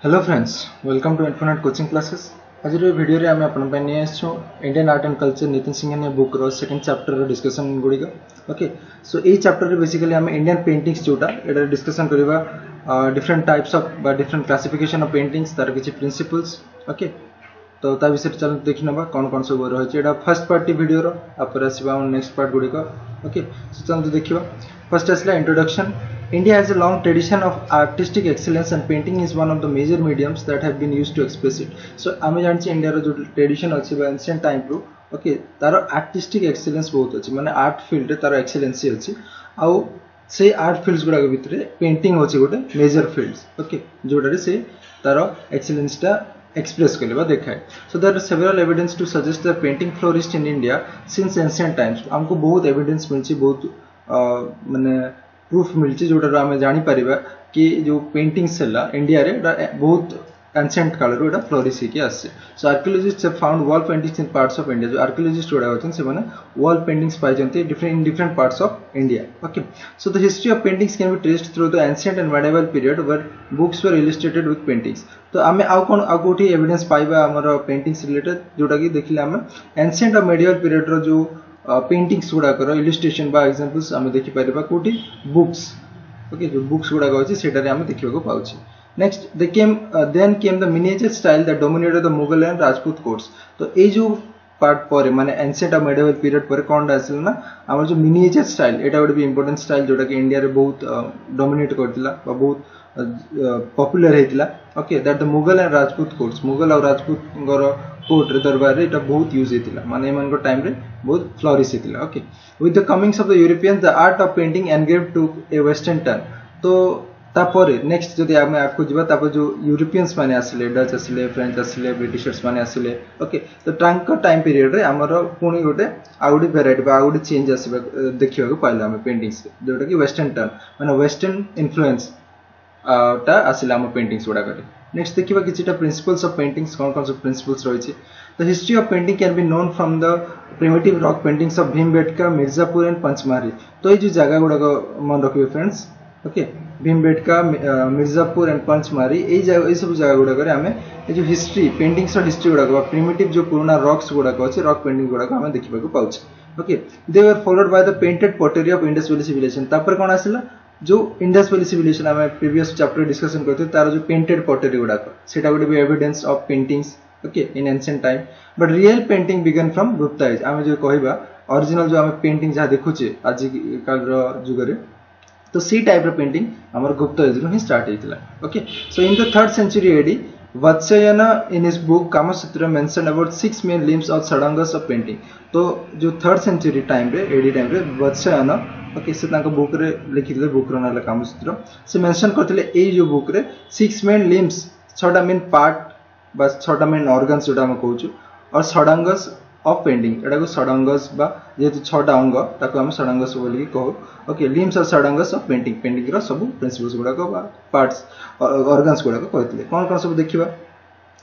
Hello friends, welcome to Infinite Coaching Classes. आज video रे आमे अपन पे नै आछो Indian art and culture Nitin Singhania book रो सेकंड चैप्टर रो डिस्कशन गुडी का ओके सो ए चैप्टर रे बेसिकली आमे इंडियन पेंटिंग्स जोटा एटा डिस्कशन करबा डिफरेंट टाइप्स ऑफ बा डिफरेंट क्लासिफिकेशन ऑफ पेंटिंग्स तार किछि प्रिंसिपल्स ओके तो ता विषय चल देखिनबा कोन सब रहै छै एटा फर्स्ट पार्ट वीडियो रो आपर आसीबा नेक्स्ट पार्ट गुडी का ओके सो चल देखिबा फर्स्ट असला introduction. India has a long tradition of artistic excellence and painting is one of the major mediums that have been used to express it. So आमे जानछि India रो जो tradition अछि बा ancient time रो okay तारो artistic excellence बहुत अछि माने art field रे तारो excellency अछि आ से आर्ट फील्ड्स गुडा के भितरे पेंटिंग अछि गोटे मेजर फील्ड्स ओके जोडा रे से तारो एक्सीलेंस टा एक्सप्रेस करलेबा देखाय. So there are several evidence to suggest that painting flourished in India since ancient times. हमको बहुत एविडेंस मिलछि बहुत माने प्रूफ मिलछि जोटा आमे जानि परिबा कि जो पेंटिंग्स हला इंडिया रे बहुत एंशिएंट काल रो एटा फ्लोरिश के आसे. So archaeologists have found wall paintings in parts of India. जो आर्कियोलॉजिस्ट जोड़ा होचन से माने वॉल पेंटिंग्स पाइ जंती different parts of India okay. So the history of paintings can be traced through the ancient and medieval period where books were illustrated with paintings. तो आमे आ कोठी एविडेंस पाइबा हमर पेंटिंग्स रिलेटेड जोटा कि देखिले आमे एंशिएंट और मेडिवल पीरियड रो जो पेंटिंग्स गुडा कर इलस्ट्रेशन बा एग्जांपल्स आमे देखि परिबा कोठी बुक्स ओके जो बुक्स गुडा अछि सेटा रे आमे देखिबा को पाउछि. Next then came the miniature style that dominated the Mughal and Rajput courts. तो ए जो पार्ट पर माने एंशिएंट और मेडिवल पीरियड पर कोन आसिल ना हमर जो मिनिएचर स्टाइल एटा would be इंपोर्टेंट स्टाइल जोटा कि इंडिया रे बहुत डोमिनेट करथिला बा बहुत पॉपुलर हेतिला okay that the Mughal and Rajput courts Mughal और राजपूत गर कोर्ट रे दरबार रे एटा बहुत यूज हेतिला माने मन को टाइम रे बहुत फ्लोरिश हेतिला okay. With the comings of the Europeans the art of painting engraved to a western turn. तो तापर नेक्स्ट जदि आमे आकु जिबा तापर जो यूरोपियंस माने आसिले डच आसिले फ्रेंच आसिले ब्रिटिशर्स माने आसिले ओके तो ट्रांक टाइम पीरियड रे हमर पुनी गोटे आउडी वेराइटी बा आउडी चेंज आसीबा देखिबा को पाइला हम पेंटिंग्स जोटा कि वेस्टर्न टर्न माने वेस्टर्न इन्फ्लुएंस ता आसिला हम पेंटिंग्स गुडा करे. नेक्स्ट देखिबा किछटा प्रिंसिपल्स ऑफ पेंटिंग्स कोन सब प्रिंसिपल्स रहि छै. The history of painting can be known from the primitive rock paintings of Bhimbetka Mirzapur and Panchmarhi. तो ये जो जगह गुडा को मन रखिबे friends okay Bhimbetka Mirzapur and Panchmarhi ए सब जगह गुडा करे हमें ए जो हिस्ट्री पेंटिंग्स और हिस्ट्री गुडा को प्रिमिटिव जो पुराना रॉक्स गुडा को अछि रॉक पेंटिंग गुडा को हमें देखिबा को पाउछ okay. They were followed by the painted pottery of Indus valley civilization. तापर कोन आसिला जो इंडस वैली सिविलाइजेशन हमें प्रीवियस चैप्टर डिस्कशन करते तार जो पेंटेड पोटरी गुडा को सेटा गुडे भी evidence of paintings okay in ancient time. But real painting began from Gupta age. आमे जो कहबा ओरिजिनल जो हमें पेंटिंग जहा देखुचे आज काल रो जुग रे तो सी टाइप रो पेंटिंग हमर गुप्ता एज रो ही स्टार्ट हेतिला okay. So in the 3rd century AD Vatsayana in his book Kamasutra mentioned about 6 main limbs or sadangas of painting. तो जो 3rd century टाइम रे AD टाइम रे वत्स्यायन ओके से तांको बुक रे लिखिले बुक रो नाला कामसूत्र से मेंशन करथिले ए जो बुक रे 6 मेन लिम्स 6टा मेन पार्ट बस 6टा मेन ऑर्गन्स जोटा हम कहूछु और षडांगस ऑफ पेंटिंग एटा को षडांगस बा जेतु 6टा अंग ताको हम षडांगस बोली कहू ओके. लिम्स और षडांगस ऑफ पेंटिंग रो सब प्रिंसिपल्स गुडा को पार्ट्स ऑर्गन्स गुडा को कहथिले कोन सब देखिबा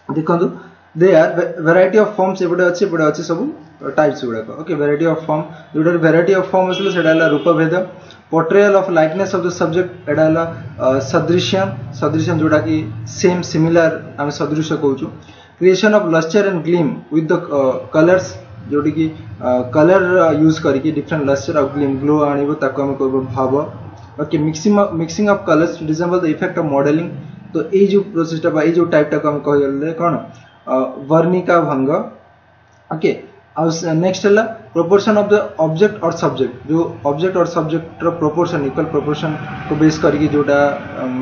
देखंतु they are variety of forms एबडे अछि सब टाइप्स गुडा को ओके. वैरायटी ऑफ फॉर्म जोडा वैरायटी ऑफ फॉर्म असले सेडाला रूप भेद portrayal of likeness of the subject एडाला सदृश्यन जोडा कि सेम सिमिलर हम सदृश्य कहूछु. Creation of lustre and gleam with the colours जोडी कि कलर यूज करके डिफरेंट लस्टर और ग्लीम ग्लो आनिबो ताको हम कहबो भाव okay. Mixing of colours to resemble the effect of modelling. तो ए जो प्रोसेस बा ए जो टाइप टा को हम कहले कोन वर्णिका भंग ओके. नेक्स्ट हला प्रोपोर्शन ऑफ द ऑब्जेक्ट और सब्जेक्ट. जो ऑब्जेक्ट और सब्जेक्ट रो प्रोपोर्शन इक्वल प्रोपोर्शन को बेस करके जोटा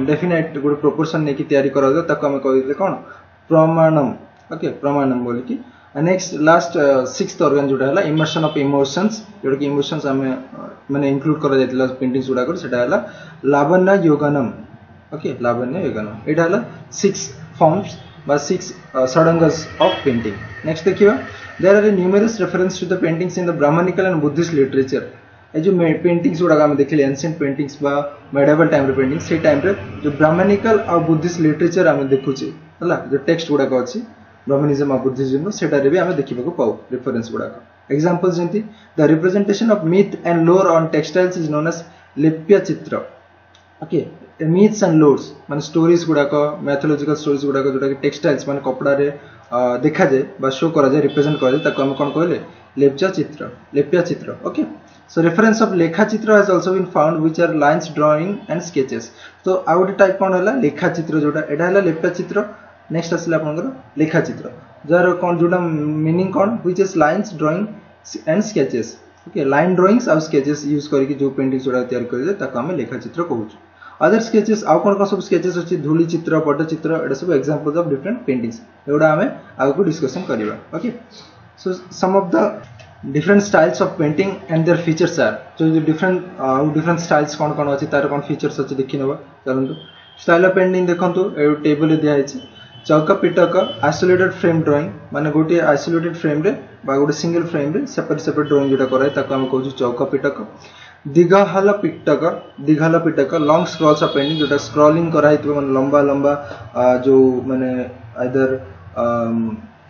डेफिनेट गुड प्रोपोर्शन ने की तयारी करा ताको हम कहले कोन प्रमाणम ओके प्रमाणम बोली की. नेक्स्ट लास्ट 6th ऑर्गन जोटा हला इमर्शन ऑफ इमोशंस जोटा कि इमोशंस हमें माने इंक्लूड करा जायतिला पेंटिंग्स जोटा कर सेटा हला लावण्य योगनम ओके लावण्य योगनम. एटा हला 6 फॉर्म्स बा 6 षडांगस ऑफ पेंटिंग. नेक्स्ट देखिबा there are numerous references to the paintings in the Brahmanical and Buddhist literature. ए जो पेंटिंग्स गुडा हम देखले एंशिएंट पेंटिंग्स बा मेडिवल टाइम रे पेंटिंग से टाइम रे जो ब्राह्मणिकल और बुद्धिस्ट लिटरेचर हम देखुचे हला जो टेक्स्ट गुडा को अछि ब्राह्मणिज्म और बुद्धिज्म सेटा रे भी हम देखिबा को पाउ रेफरेंस गुडा को. एग्जांपल्स जेंति the representation of myth and lore on textiles is known as लिप्य चित्र ओके. myths and lores मान stories गुड़ाक mythological stories गुड़ाक जोटा कि textiles मान कपड़ा रे देखा जाए बा शो करा जाए रिप्रेजेंट करा जाए ताको हम कोन कहले लेप्चा चित्र ओके सो रेफरेंस ऑफ लेखा चित्र has also been found which are lines drawing and sketches तो आ गोटे टाइप कोन हला लेखा चित्र जोटा एटा हला लेप्चा चित्र नेक्स्ट आसला आपनकर लेखा चित्र जार कोन जोटा meaning cone which his lines drawing and sketches okay line drawings और स्केचेस यूज करके जो पेंटिंग जोटा तैयार कर दे ताको हम लेखा चित्र कहू अदर स्केचेस आउ कोन सब स्केचेस अछि धूली चित्र पट्टचित्र एटा सब एग्जांपल्स ऑफ डिफरेंट पेंटिंग्स एडा हमें आगु को डिस्कशन करिवा okay so some of the different styles of painting and their features are so different styles कोन अछि तार कोन फीचर्स अछि देखि नबा चलंतु स्टाइल ऑफ पेंटिंग देखंतु ए टेबल रे दिया अछि चौका पिटक आइसोलेटेड फ्रेम ड्राइंग माने गोटे आइसोलेटेड फ्रेम रे बा गोटे सिंगल फ्रेम रे सेपरेट ड्राइंग जोटा कराय ताको हम कहू चौका पिटक दिघहल पिटक लॉन्ग स्क्रॉल्स ऑफ पेंटिंग जोटा स्क्रॉलिंग कराइतो माने लंबा जो माने आइदर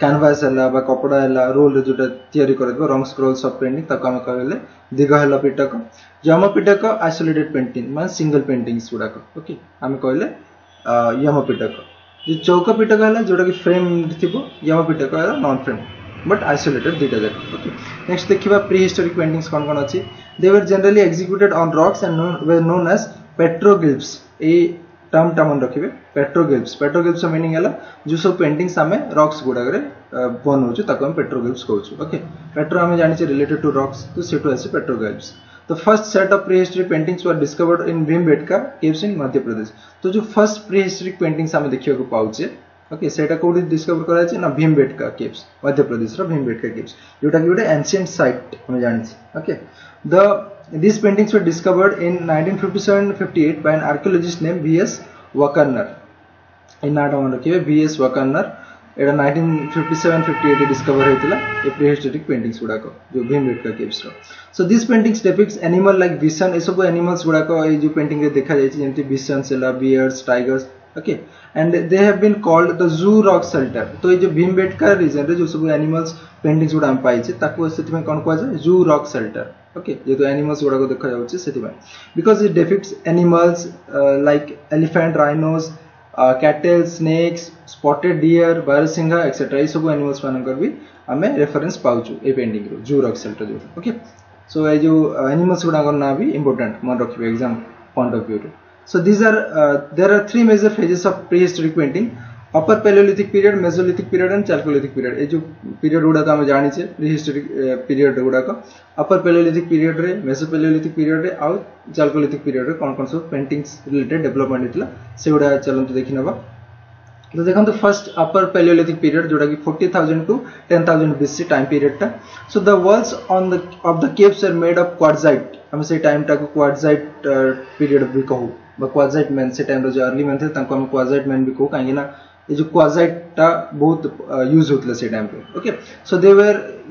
कैनवास हला बा कपड़ा हला रोल जोटा तयारी करबो रंग स्क्रॉल्स ऑफ पेंटिंग ताको हम कहले दिघहल पिटक यम पिटक आइसोलेटेड पेंटिंग माने सिंगल पेंटिंग्स गुडा ओके हम कहले यम पिटक जो चौक पिटक हला जोटा कि फ्रेम थिबो यम पिटक हला non frame but isolated data जाक ओके नेक्स्ट देखिबा प्री हिस्टोरिक पेंटिंग्स कोन अछि they were generally executed on rocks and were known as petroglyphs ए टर्म मन रखिबे पेट्रोग्लिफ्स मीनिंग हला जो सब पेंटिंग्स हमें रॉक्स गुडा करे बनउछु ताको हम पेट्रोग्लिफ्स कहउछु ओके पेट्रो हमें जानि छै रिलेटेड टू रॉक्स तो सेटो आसी petroglyphs the first set of prehistoric paintings were discovered in Bhimbetka caves in Madhya Pradesh तो जो फर्स्ट प्रीहिस्टोरिक पेंटिंग्स हमें देखियो को पाउचे ओके सेटा कोडी डिस्कवर करा छै ना भीमबेटका केव्स मध्य प्रदेश रो भीमबेटका केव्स जोटा कि गोटे एंशिएंट साइट हमें जानि छै okay these paintings were discovered in 1957-58 by an archaeologist named V.S. Wakarner in नाम रखिए V.S. Wakarner एटा 1957-58 डिस्कवर हेतिला ए प्रीहिस्टोरिक पेंटिंग्स गुडा को जो भीमबेटका केव्स रो so this paintings depicts animal like bison ए सब एनिमल्स गुडा को ए जो पेंटिंग रे देखा जाय छै जेंति बिसन सेला bears tigers okay and they have been called the zoo rock shelter तो ये जो भीमबेटका रीजन रे जो सब एनिमल्स पेंटिंग्स गुडा हम पाइ छै ताको सेति में कोन कोआ जाय जू रॉक शेल्टर ओके जे तो एनिमल्स गुडा को देखा जाउ छै सेति में because it depicts animals like elephant rhinos cattle snakes spotted deer barasingha etcetera ये सब एनिमल्स मानकर भी हमें रेफरेंस पाउछु ए पेंटिंग रो जू रॉक शेल्टर जो ओके सो ए जो एनिमल्स गुडा को ना भी इंपोर्टेंट मन रखिबे एग्जाम पॉइंट ऑफ व्यू रो so there are three major phases of prehistoric painting upper paleolithic period mesolithic period and chalcolithic period ए जो पीरियड गुडा हम जानि छै prehistoric period गुडा को upper paleolithic period रे mesopaleolithic period रे आ chalcolithic period रे कोन सब पेंटिंग्स रिलेटेड डेवलपमेंट हितला से गुडा चलंतु देखि नबा तो देखंतु फर्स्ट अपर पैलियोलिथिक पीरियड जोटा कि 40,000 टू 10,000 BC टाइम पीरियड टा so the walls on the of the caves are made of quartzite हम से टाइम टा को क्वार्टजाइट पीरियड भी कहू बा क्वार्टजाइट मैन से टाइम रो जो अर्ली मैन थे तांको हम क्वार्टजाइट मैन भी कहू काहे ना ये जो क्वार्टजाइट टा बहुत यूज होतला से टाइम पे okay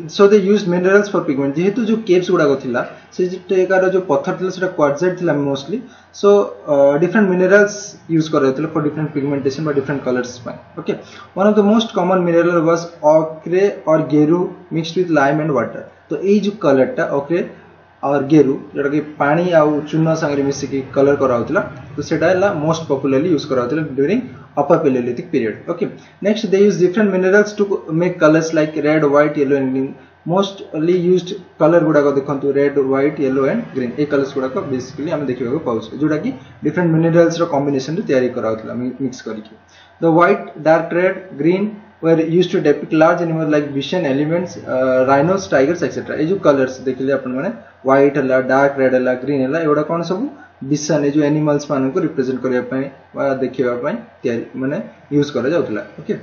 so they used minerals for pigment जेहेतु जो केव्स गुडा को थिला से जेकार जो पत्थर थिला सेटा क्वार्टजाइट थिला mostly so different minerals use करथिला फॉर डिफरेंट पिगमेंटेशन बा डिफरेंट कलर्स पाई okay one of the most common mineral was ochre और geru mixed with lime and water तो ए जो कलर टा ओक्रे और गेरू जोटा कि पानी आ चूना संगे मिसी की कलर करा होतला तो सेटा हला मोस्ट पॉपुलरली यूज करा होतला during upper paleolithic period okay next they use different minerals to make colors like red white yellow and green mostly used color गुडा को देखंतु red white yellow and green ए कलर्स गुडा को basically हम देखिबा को पाउछ जोटा कि डिफरेंट मिनरल्स रो कॉम्बिनेशन रे तयारी करा होतला मिक्स करके the white dark red green were used to depict large animals like bison elephants rhinos tigers etc ए जो कलर्स देखिले अपन माने white हला dark red हला green हला एडा कोन सब बिसन जो एनिमल्स मान को रिप्रेजेंट करबा पई बा देखिबा पई तयारी माने यूज करा जाउतला okay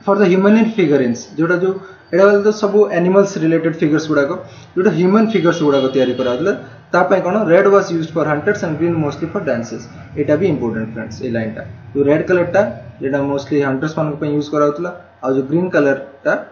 for the human figurines जोटा जो एडा वाला तो सब एनिमल्स रिलेटेड फिगर्स गुडा को जोटा ह्यूमन फिगर्स गुडा को तयारी करा होतला ता पई कोन red was used for hunters and green mostly for dances एटा भी इंपोर्टेंट फ्रेंड्स ए लाइन टा जो रेड कलर टा जेटा मोस्टली हंटर्स मान को यूज करा होतला आ जो ग्रीन कलर टा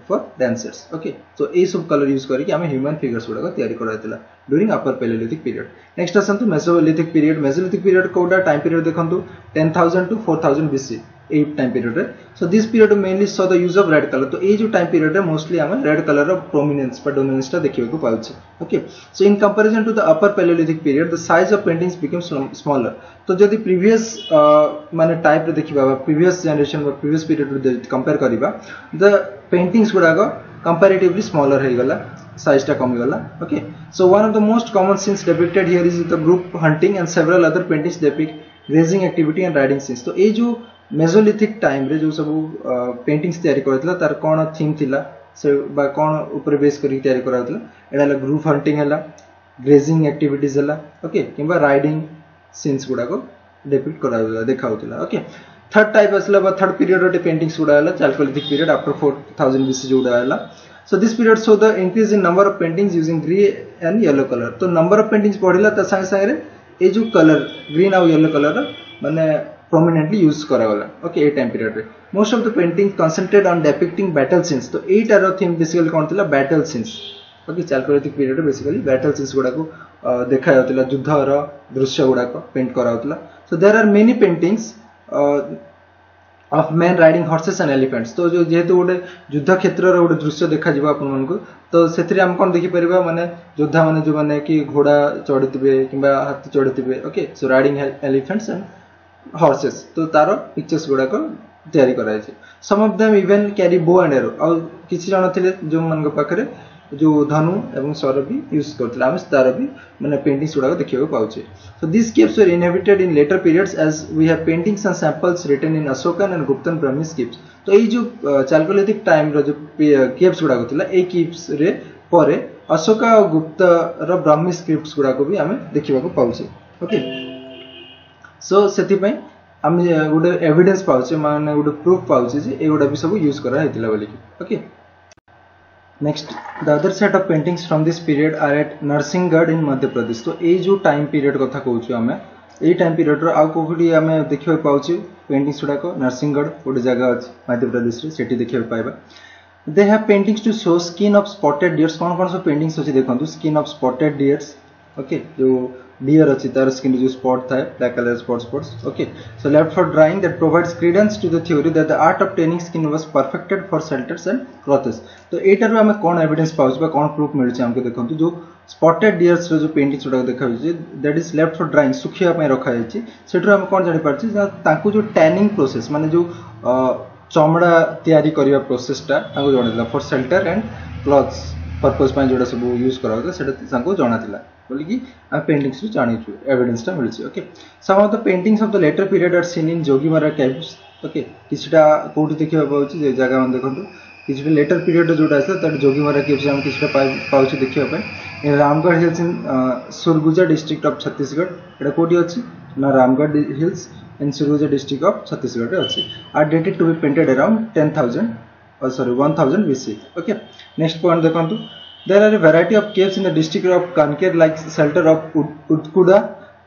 फॉर डांसर्स ओके तो ए सब कलर यूज करके हमें ह्यूमन फिगर्स गुडा को तयारी करा होतला during upper palaeolithic period. Next आसंतु मेसोलिथिक पीरियड। मेसोलिथिक पीरियड कोडा टाइम पीरियड देखंतु 10000 to 4000 BC ए टाइम पीरियड रे। So this period mainly so the use of red colour. तो ये जो टाइम पीरियड रे मोस्टली हम रेड कलर रो प्रोमिनेंस पर डोमिनेंस ता देखिबा को पाउछ। Okay, so in comparison to the upper palaeolithic period the size of paintings become smaller. तो जदि प्रीवियस माने टाइप रे देखिबा प्रीवियस जनरेशन व प्रीवियस पीरियड रे कंपेयर करिबा द पेंटिंग्स गुडा को कंपैरेटिवली स्मॉलर हे गला, साइज टा कमी गला। Okay, so one of the most common scenes depicted here is the group hunting and several other paintings depict grazing activity and riding scenes. तो ये जो मेसोलिथिक टाइम रे जो सब पेंटिंग्स तयारी करथला तार कोन थीम थिला से बा कोन ऊपर बेस करी तयारी कराथला, एडाला ग्रुप हंटिंग हला, ग्रेजिंग एक्टिविटीज हला, ओके, किंबा राइडिंग सीन्स गुडा को डिपिक्ट कराउला देखाउतला। ओके, थर्ड टाइप असला बा थर्ड पीरियड रे पेंटिंग्स गुडा हला चालकोलिथिक पीरियड आफ्टर 4000 BC जोडा हला। सो this period show the increase in number of paintings using green and yellow colour. तो नंबर ऑफ पेंटिंग्स बढ़िला त संगे संगे ए जो कलर ग्रीन और येलो कलर माने prominently यूज करा गला। ओके, ए टाइम पीरियड रे most of the painting concentrated on depicting battle scenes. तो एटार थीम बेसिकली कोन थिला battle scenes. Okay, chalcolithic period रे बेसिकली बैटल सीन्स गुडा को देखा जाउतिला, युद्धर दृश्य गुडा को पेंट करा जाउतिला। So there are many paintings of man riding horses and elephants. तो जो जेहेतु गोटे युद्ध क्षेत्र रे गोटे दृश्य देखा जिवो आपन मन को, तो सेथि हम कोन देखि परिबा माने योद्धा माने जो माने कि घोड़ा चढ़ितबे किंबा हाथी चढ़ितबे। Okay, so riding elephants and horses, तो तारो पिक्चर्स गुडा को तयारी कराय छै। Some of them even carry bow and arrow. और किछि जण थिले जो मन को पाखरे जो धनु एवं सर भी यूज करथिला, हम तारो भी माने पेंटिंग्स गुडा को देखियो पाउछे। So this caves were inhabited in later periods as we have paintings and samples written in Ashokan and Guptan Brahmis caves. तो ये जो चालकोलिथिक टाइम रो जो केव्स गुडा को थिला, ए केव्स रे परे अशोका और गुप्त रो ब्राह्मीज केव्स गुडा को भी हमें देखिबा को पाउछे। ओके, सो सेति पई हम गोटे एविडेंस पाउछे माने गोटे प्रूफ पाउछे जे एगुडा भी सब यूज करा हेतिला बोली। Okay, next the other set of paintings from this period are at Narsinghgarh in Madhya Pradesh. तो ए जो टाइम पीरियड कथा कहूछु हमें, ए टाइम पीरियड रो आ कोठी हमें देखियो पाउछे पेंटिंग्स गुडा को नरसिंहगढ़ गोटे जगह अछि मध्य प्रदेश रे, सेठी देखियो पाइबा। They have paintings to show skin of spotted deers. कोन कोन सब पेंटिंग्स अछि देखंतु, skin of spotted deers. Okay, जो डियर अच्छी तार स्किन जो स्पॉट था black colour spots. Okay, so left for drawing that provides credence to the theory that the art of tanning skin was perfected for shelters and clothes. तो एटार हमें कोन evidence पाउछ बा कोन proof मिलछ हमके देखंतु, जो स्पॉटेड डियर्स रो जो paintings उडा देखा जे that is left for drawing सुखिया पय रखा जायछि। सेठरो हम कोन जानि पारछि तांको जो टैनिंग प्रोसेस माने जो चमड़ा तयारी करिया प्रोसेस टा तांको जणैला for shelter and clothes purpose पय जोडा सब यूज कराउता सेटा तांको जणाथिला बोली कि आ पेंटिंग्स रो जानिछु एविडेंस टा मिलछि। Okay, some of the paintings of the later period are seen in Jogimara caves. Okay, किछटा कोठी देखिबा पाउछि जे जगह मन देखंतु किछटा लेटर पीरियड जोडा आसला त जोगीमारा केव्स हम किछटा पाउछि देखिबा पय। In Ramgarh hills in Surguja district of Chhattisgarh, एटा कोठी अछि ना Ramgarh hills in Surguja district of Chhattisgarh रे अछि, are dated to be painted around 1000 BC। Okay, next point देखंतु, there are a variety of caves in the district of Kanker like shelter of Utkuda,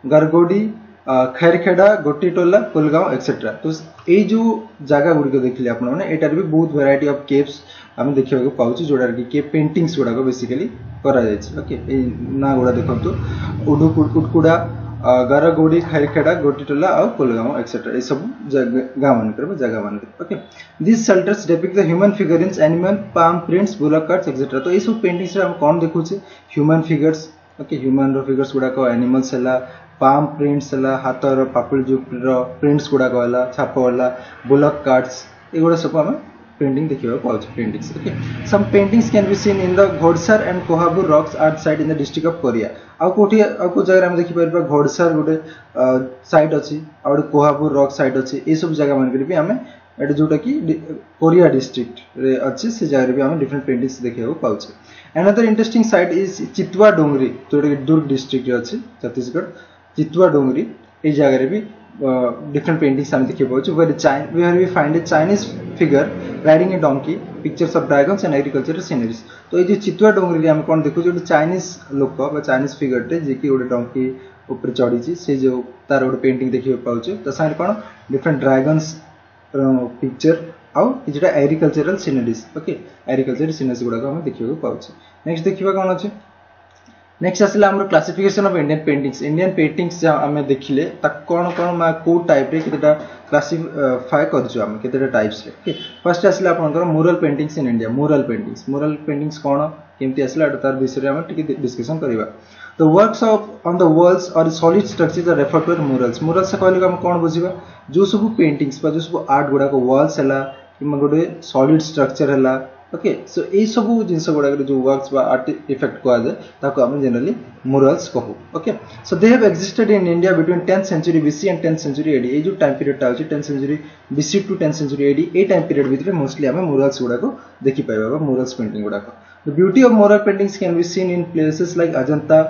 Gargodi, Khairkheda, Gotitola, Kulgaon etcetera. तो ये जो जगह गुड़ी को देखिले आपण माने एटार भी बहुत वैरायटी ऑफ केव्स हम देखिबा को पाउची जोडार की केव पेंटिंग्स गुडा को बेसिकली करा जाय छै। ओके, ए ना गुडा देखंतु उटकुड़ा, गारगोडी, खैरखेड़ा, गोटीटोला और कुलगांव एक्सेट्रा, ये सब गांव मानकर जगह मानकर। Okay, this shelters depict the human figurines, animal, palm prints, bullock carts etcetera. तो ये सब पेंटिंग्स रे हम कोन देखु छै ह्यूमन फिगर्स। ओके, ह्यूमन रो फिगर्स गुडा को, एनिमल्स हला, पाम प्रिंट्स हला, हाथर पापुल जो प्रिंट्स गुडा को हला, छाप हला, बुलक कार्ड्स, एगुडा सब हम पेंटिंग देखिबा पाउछ paintings. Okay, some paintings can be seen in the Ghodsar and Kohabur rocks art site in the district of Koriya. आ कोठी आ को जगह हम देखि परबा घोड़सर गोटे साइट अछि और कोहाबुर रॉक साइट अछि, ए सब जगह मान भी हमें एटा जोटा कि कोरिया डिस्ट्रिक्ट रे अछि, से जगह रे भी हम डिफरेंट पेंटिंग्स देखिबा पाउछ। अनदर इंटरेस्टिंग साइट इज चितवा डोंगरी, जोटा कि दुर्ग डिस्ट्रिक्ट रे अछि छत्तीसगढ़। चितवा डोंगरी ए जगह रे भी different paintings हम देखि पाउछु, where we find a Chinese figure riding a donkey, pictures of dragons and agricultural sceneries। तो ये जो चितवा डोंगरी हम कोन देखु जो चाइनीज लोक बा चाइनीज फिगर टे जे कि ओडे डोंकी ऊपर चढ़ी छी, से जो तार ओडे पेंटिंग देखि पाउछु। त साइड कोन डिफरेंट ड्रैगन्स पिक्चर आउ किछटा agricultural sceneries. Okay, agricultural sceneries गुडा हम देखि पाउछु। नेक्स्ट देखिबा कोन अछि नेक्स्ट आसला हमर क्लासिफिकेशन ऑफ इंडियन पेंटिंग्स आमे देखिले ता कोन कोन मा को टाइप रे केतेटा क्लासिफाई करजो हम केतेटा टाइप्स रे ओके फर्स्ट आसला आपनकर मुरल पेंटिंग्स इन इंडिया मुरल पेंटिंग्स कोन केमती आसला तार विषय रे हम टिके डिस्कशन करबा The works on the walls or solid structures are referred to as murals. Murals से कहले हम कोन बुझिबा जो सब पेंटिंग्स पर जो सब आर्ट गुडा को वॉल्स हला कि गोटे सॉलिड स्ट्रक्चर हला ओके सो ए सब जिंस गुडा जो वर्क्स बा आर्ट इफेक्ट को आजे ताको हम जनरली murals कहू okay so they have existed in India between 10th century BC and 10th century AD ए जो टाइम पीरियड ता होची 10th century BC to 10th century AD A time period भितर mostly हम murals गुडा को देखि पाइबा murals painting गुडा को The beauty of mural paintings can be seen in places like Ajanta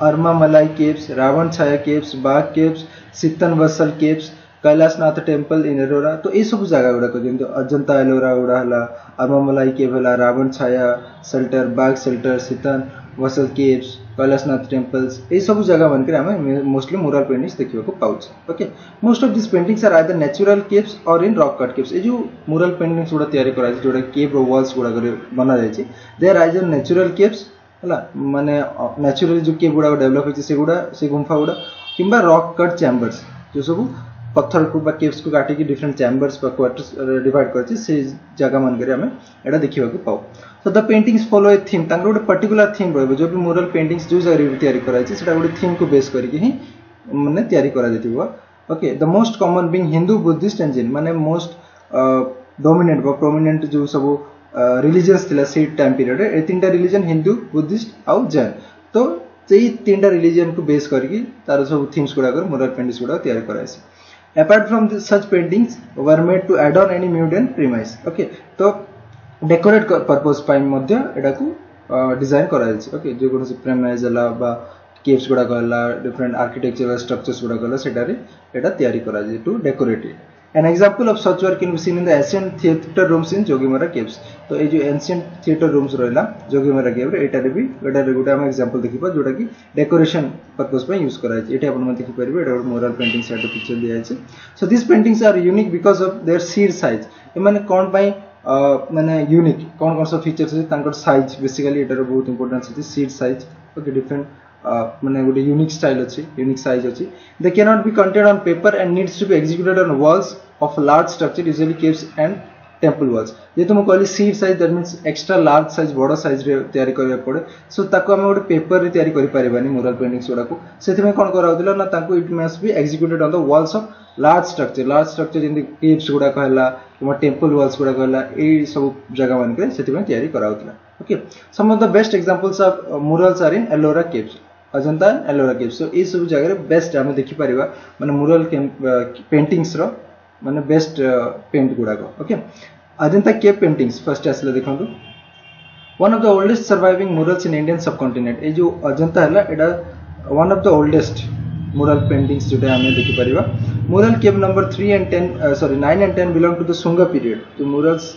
Armamalai caves, Ravan Chaya caves, Bagh caves, Sitan Vasal caves, Kailasnath temple in Ellora. तो ये सब जगह गुड़ा को जिन तो अजंता एलोरा गुड़ा हला, अरमामलाई केव हला, रावण छाया शेल्टर, बाग शेल्टर, सितन वसल केव्स, कैलाशनाथ टेम्पल्स ये सब जगह बनकर हमें मोस्टली मुरल पेंटिंग्स देखिबा को पाउछ okay most of this paintings are either natural caves और इन रॉक कट केव्स ए जो मुरल पेंटिंग्स गुड़ा तैयारी करा जोड़ा केव रो वॉल्स गुड़ा करे बना जाय छी they are either natural caves हला माने नेचुरल जो केव गुड़ा डेवलप होची से गुंफा गुड़ा किंबा रॉक कट चैम्बर्स जो सब पत्थर को बा केव्स को काटी की डिफरेंट चैम्बर्स बा क्वार्टर्स डिवाइड करछि से जगह मान करे हमें एडा देखिबा को पाउ So the paintings follow a theme तांकर गोटे पर्टिकुलर थीम रहबो जो भी मुरल पेंटिंग्स जो जगह रे तैयारी करा छै सेटा गोटे थीम को बेस करके ही माने तैयारी करा जतिबो okay the most common being Hindu Buddhist and Jain माने मोस्ट डोमिनेंट बा प्रोमिनेंट जो सब रिलीजियस थिला से टाइम पीरियड रे ए तीनटा रिलीजन हिंदू बुद्धिस्ट आ जैन तो सेही तीनटा रिलीजन को बेस करके तार सब थीम्स गुडा कर मुरल पेंटिंग्स गुडा तैयारी करा छै apart from this, such paintings were made to add on any modern premise okay तो डेकोरेट पर्पस पाइ मध्य एडा को डिजाइन करा जाय ओके जो कोन से प्रेमाइज हला बा केव्स गुडा कहला डिफरेंट आर्किटेक्चरल स्ट्रक्चर्स गुडा कहला सेटा रे एडा तयारी करा जाय to decorate it an example of such work can be seen in the ancient theatre rooms in Jogimara caves तो ए जो एंशिएंट थिएटर रूम्स रहला जोगीमरा केव रे एटा रे भी एटा रे गुडा हम एग्जांपल देखिबा जोटा कि डेकोरेशन पर्पस पे यूज करा जाय एटा अपन मन देखि परबे एटा मोरल पेंटिंग साइड पिक्चर दिया छै so this paintings are unique because of their sheer size ए माने कोन पई माने यूनिक कोन कोन सब फीचर्स छै तांकर साइज बेसिकली एटा रे बहुत इंपोर्टेंट छै शीर साइज ओके डिफरेंट माने गोटे यूनिक स्टाइल अछि यूनिक साइज अछि they can not be content on paper and needs to be executed on walls of large structure usually caves and temple walls जे तुम कहली sheer size that means extra large size बड़ साइज रे तयारी करिया पड़े सो ताको हम गोटे पेपर रे तयारी करि परिबानी मुरल पेंटिंग्स गुडा को सेति में कोन करा होतिला ना ताको it must be executed on the walls of large structure in the caves गुडा कहला किबा टेंपल वॉल्स गुडा कहला ए सब जगह मान के सेति में तयारी करा होतिला okay some of the best examples of murals are in Ellora caves Ajanta Ellora caves so ए सब जगह रे बेस्ट हम देखि परिबा माने मुरल पेंटिंग्स रो माने बेस्ट पेंट गुडा को okay Ajanta cave paintings first आसले देखंतु one of the oldest surviving murals in Indian subcontinent ए जो अजंता हला एडा one of the oldest mural paintings जोटा हमें देखि परिबा mural cave number 9 and 10 belong to the Sunga period जो मुरल्स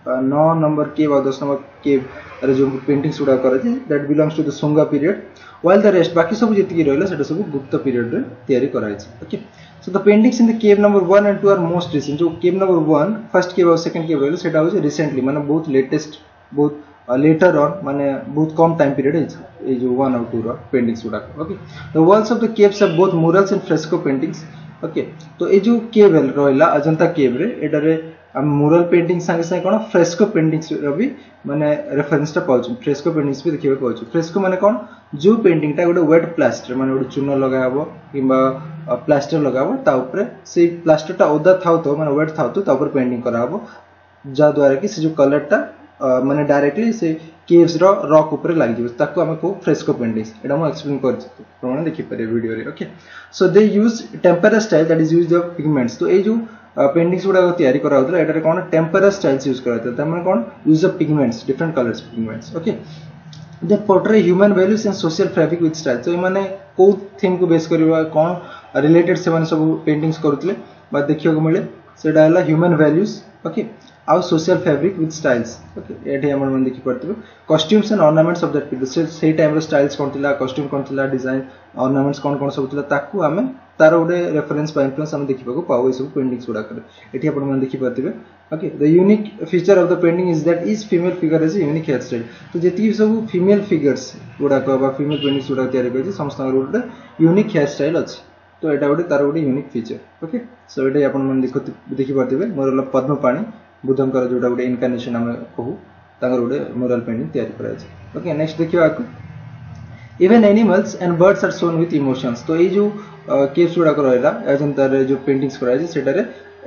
9 नंबर केव और 10 नंबर केव रे जो पेंटिंग्स गुडा करा छै that belongs to the Sunga period while the rest बाकी सब जेति रहला सेटा सब गुप्त पीरियड रे तयारी करा छै okay so the paintings in the cave number 1 and 2 are most recent जो cave number 1 फर्स्ट केव और सेकंड केव रहला सेटा हो रिसेंटली माने बहुत लेटेस्ट बहुत लेटर ऑन माने बहुत कम टाइम पीरियड है ए जो 1 और 2 रो पेंटिंग्स गुडा okay the walls of the caves have both murals and fresco paintings okay तो ए जो केव रहला अजंता केव रे एटा रे हम मुरल पेंटिंग संगे संगे कोन फ्रेस्को पेंटिंग्स रो भी माने रेफरेंस टा पाउछ फ्रेस्को पेंटिंग्स भी देखिबे पाउछ फ्रेस्को माने कोन जो पेंटिंग टा गोटे वेट प्लास्टर माने गोटे चूना लगाबो किबा प्लास्टर लगाबो ता ऊपर से प्लास्टर टा ओदा थाउ तो माने वेट थाउ तो ता ऊपर पेंटिंग कराबो जा द्वारा कि से जो कलर टा माने डायरेक्टली से केव्स रो रॉक ऊपर लागि जिवो ताको हम को फ्रेस्को पेंटिंग्स एटा म एक्सप्लेन कर छी प्रमाण देखि पारे वीडियो रे okay so they use tempera style that is used the pigments तो ए जो पेंटिंग्स गुडा तयारी करा होतला एटा कोन टेम्परर स्टाइल्स यूज करा होतला माने कोन use of pigments different colours pigments okay they portray human values and social fabric with style तो माने को थीम को बेस करबा कोन रिलेटेड से माने सब पेंटिंग्स करथले बा देखियो को मिले सेटा हला ह्यूमन वैल्यूज ओके आउ social fabric with styles okay एठी हमर मन देखि पड़तबे costumes and ornaments of that period से टाइम रो स्टाइल्स कोन थिला कॉस्ट्यूम कोन थिला डिजाइन ऑर्नामेंट्स कोन कोन सब थिला ताकू हमें तार गोटे रेफरेंस बा इन्फ्लुएंस हम देखा पाऊ सब पेंटिंग्स गुड़ाक ये आप देखी पारे okay the unique feature of the painting is that each female figure is unique hair style तो जी सब फीमेल फिगर्स गुड़ाक फीमेल पेंटिंग्स गुड़ाक तैयारी समस्त गोटे यूनिक हेयर स्टाइल अच्छी तो यहाँ गोटे तार गोटे यूनिक फीचर ओके सो ये आप देखिपे मोरल ऑफ पद्मपाणी बुद्धंकर जोटा गोटे इनकार्नेशन आम कहूँ गोटे मोरल पेंटिंग तैयारी ओके नेक्स्ट देखिए even animals and birds are shown with emotions तो ये जो केव्स गुड़ाक रहा जनतार जो पेंटिंग्स कराई सेटारे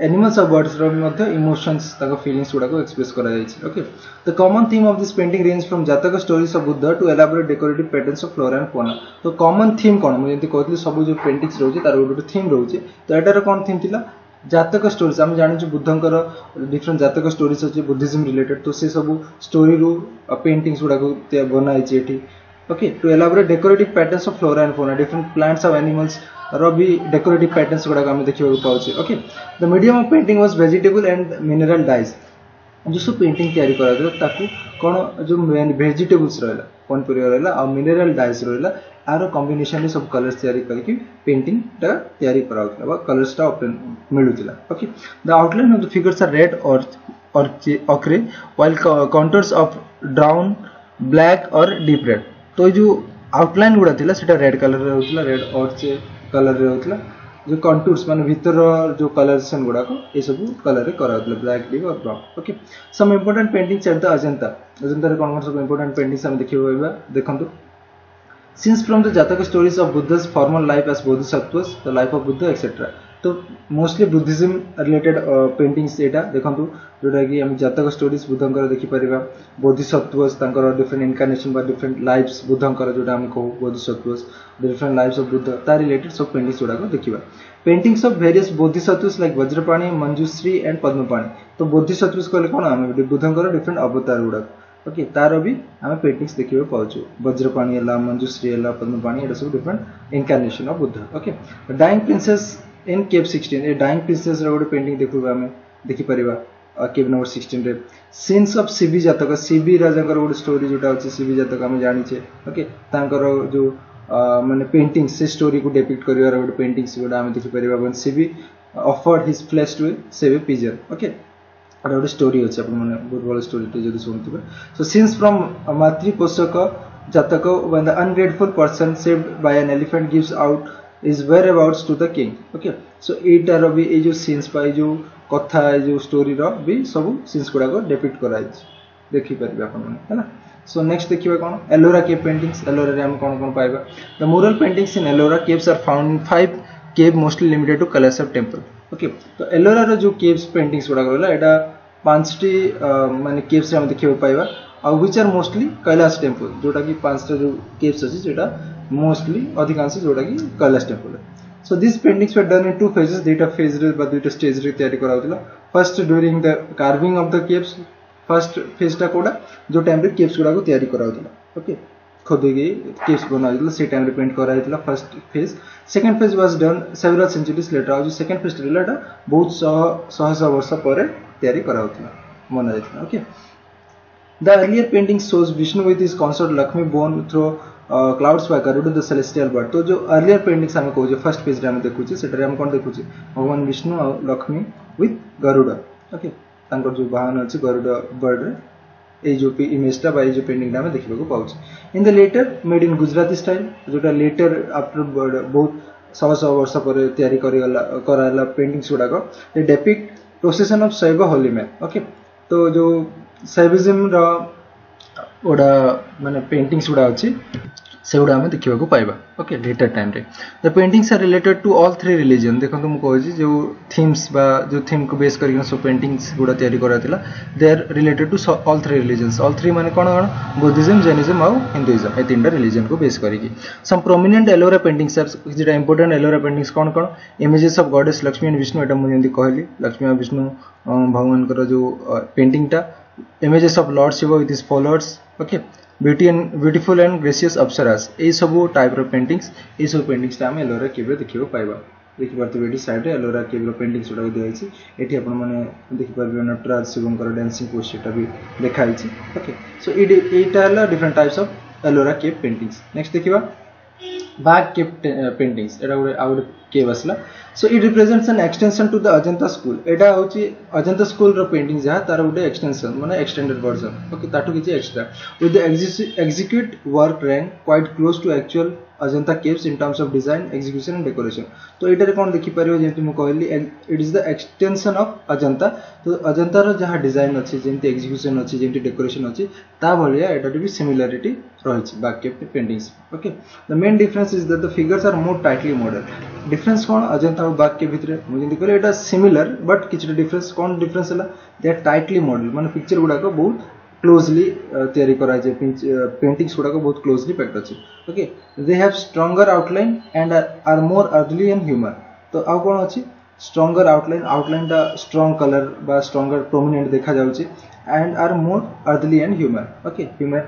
एनिमल्स और बर्ड्स इमोशंस फीलिंग्स गुड़ाक एक्सप्रेस कराई okay the common theme of this painting range from Jataka stories of Buddha to elaborate decorative patterns of flora and fauna तो कॉमन थीम कौन मुझे कहती सब जो पेंटिंग्स रोचे तार गोटे थीम रोचे तो यार कौन थीम थिला जातक स्टोरीज आम जानी बुद्धंकर डिफरेंट जातक स्टोरीज अच्छे बुद्धिज्म रिलेटेड तो से सब स्टोरी रू पेंटिंग्स गुड़ाक बनाई okay to elaborate decorative patterns of flora and fauna different plants of animals भी डेकोरेटिव पैटर्न्स गुड़ाक आम देखा पाचे okay the medium of painting was vegetable and mineral dyes जो सब पेंटिंग तैयारी करा कौन जो वेजिटेबल्स रहा पनीपरिया रहा और मिनरल डाइज रहा आर कॉम्बिनेशन सब कलर्स तैयारी करके पेंटिंग तैयारी करा कलर्स मिलूला okay the outline of the figures are red और ochre while contours of brown black और डीप रेड तो जो आउटलाइन गुड़ा थिला सेटा रेड कलर रे होतला रेड और कलर रे होतला जो कंटूर्स माने भीतर जो कलरसन गुड़ा को ये सब कलर रे करा होतला ब्लैक डीप और brown okay some important paintings at the Ajanta रे कोन सब इंपोर्टेंट पेंटिंग्स हम देखिबा देखंतु since from the Jataka stories of Buddha's formal life as Bodhisattvas the life of Buddha etcetera तो मोस्टली बुद्धिज्म रिलेटेड पेंटिंग्स एटा देखंतु जोटा कि हम जातक स्टोरीज बुद्धंकर देखि परिबा बोधिसत्वस तांकर डिफरेंट इनकार्नेशन बा डिफरेंट लाइव्स बुद्धंकर जोटा हम कहू Bodhisattvas different lives of Buddha ता रिलेटेड सब पेंटिंग्स जोटा को देखिबा paintings of various Bodhisattvas like Vajrapani Manjushri and Padmapani तो बोधिसत्वस कहले कोन हम बुद्धंकर डिफरेंट अवतार गुडा ओके तार भी आम पेंटिंग्स देखिए पाचु वज्रपाणी है मंजूश्री है पद्मपाणी ये सब different incarnation of Buddha okay dying princess in cave 16 ए डाइंग प्रिंसेस रो पेंटिंग देखुबा हमें देखि परिबा केव नंबर 16 रे सीन्स ऑफ सीबी जातक सीबी राजांकर गोटे स्टोरी जोटा अछि सीबी जातक हम जानि छे ओके तांकर जो माने पेंटिंग से स्टोरी को डिपिक्ट करिवार गोटे पेंटिंग्स गोटा हम देखि परिबा one Sibi offered his flesh to save a pigeon okay गोटे स्टोरी अच्छे आपने बहुत भल स्टोरी जो शुणुवे सो scenes from Matri Poshaka Jataka when the ungrateful person saved by an elephant gives out his whereabouts to the king okay so एटार भी ये जो सीन्स पाई जो कथा जो स्टोरी रो भी सब सीन्स गुड़ाक डिपिक्ट कराई देखि परिबे आपन है ना सो नेक्स्ट देखिबा कोन एलोरा केव पेंटिंग्स एलोरा रे हम कोन कोन पाइबा the mural paintings in Ellora caves are found in 5 cave mostly limited to Kailash temple okay तो एलोरा रो जो केव्स पेंटिंग्स गुड़ाक रहला एटा 5टी माने केव्स हम देखिबा पाइबा और which are mostly Kailash temple जोटा कि 5टा जो केव्स अछि जेटा मोस्टली अधिकांश जोटा कि Kailash temple so this paintings were done in 2 phases दुईटा फेज रे बा दुईटा स्टेज रे तैयारी कराउतला first during the carving of the caves first phase टा कोडा जो टाइम रे केव्स गुडा को तैयारी कराउतला ओके खोदेगी केव्स बनाइतला से टाइम रे पेंट कराइतला first phase second phase was done several centuries later और जो सेकंड फेज रिलेटा बहुत सह वर्ष पर तैयारी कराउतला मना जाइतला okay the earlier painting shows Vishnu with his consort Lakshmi borne through clouds by Garuda the celestial bird तो जो अर्लियर पेंटिंग्स हम कहू फर्स्ट पेज रे हम देखुची सेटा हम कोन देखुची भगवान विष्णु और लक्ष्मी विथ गरुड़ ओके तांकर जो वाहन अछि गरुड़ बर्ड रे ए जो इमेज टा बाय जो पेंटिंग टा हम देखिबा को पाउची in the later made in Gujarati style जोटा लेटर आफ्टर बहुत 100 वर्ष पर तैयारी कराला पेंटिंग्स गुडा को ए डेपिक्ट प्रोसेशन ऑफ शैव होली मैन ओके तो जो शैविज्म रा ओडा माने पेंटिंग्स गुडा अछि से गुडा हम देखिबा को पाइबा ओके लेटर टाइम रे the paintings are related to all 3 religion देखो तुम कहै छी जो थीम्स बा जो थीम को बेस करके सो पेंटिंग्स गुडा तैयारी करातिला they are related to all 3 religions all 3 माने कोन बुद्धिज्म जैनिज्म और हिंदुइज्म ए तीनटा रिलीजन को बेस करके some prominent Ellora paintings are जेटा इंपोर्टेंट एलोरा पेंटिंग्स कोन कोन images of goddess Lakshmi and Vishnu एटा मु जंदी कहली लक्ष्मी और विष्णु भगवान कर जो पेंटिंग टा images of Lord Shiva with his followers okay beautiful and gracious apsaras ए सब टाइप रो पेंटिंग्स ए सब पेंटिंग्स हम एलोरा केव देखिबो पाइबा देखि परते बेटी साइड रे एलोरा केव रो पेंटिंग्स उडा दिया छै एठी अपन माने देखि परबे नटराज शिवम कर डांसिंग पोस्ट एटा भी देखाइ छै ओके सो एटा ला different types of Ellora cave paintings next देखिबा बाग केव पेंटिंग्स एटा केव आसला so it represents an extension to the Ajanta school एटा होची अजंता स्कूल रो पेंटिंग जहा तार गुटे एक्सटेंशन माने एक्सटेंडेड वर्जन ओके ताटू किछि extra with the execute work rank quite close to actual Ajanta caves in terms of design execution and decoration तो एटारे कोन देखि परियो जेंति मु कहली it is the extension of Ajanta तो अजंता रो जहा डिजाइन अछि जेंति एग्जीक्यूशन अछि जेंति डेकोरेशन अछि ता भलिया एटारे भी सिमिलरिटी रहिछि Bagh cave paintings okay the main difference is that the figures are more tightly model difference कोन अजंता और बाग के भितरे मु जेंति कहले एटा सिमिलर बट किछ डिफरेंस कोन डिफरेंस हला दे आर टाइटली मॉडल माने पिक्चर गुडा को बहुत क्लोजली तैयारी करा जे पेंटिंग्स गुडा को बहुत क्लोजली पैक्ड अछि okay they have stronger outline and are more early and humour तो आ कोन अछि स्ट्रॉन्गर आउटलाइन दा स्ट्रांग कलर बा स्ट्रॉन्गर प्रोमिनेंट देखा जाउछि and are more early and humour okay humour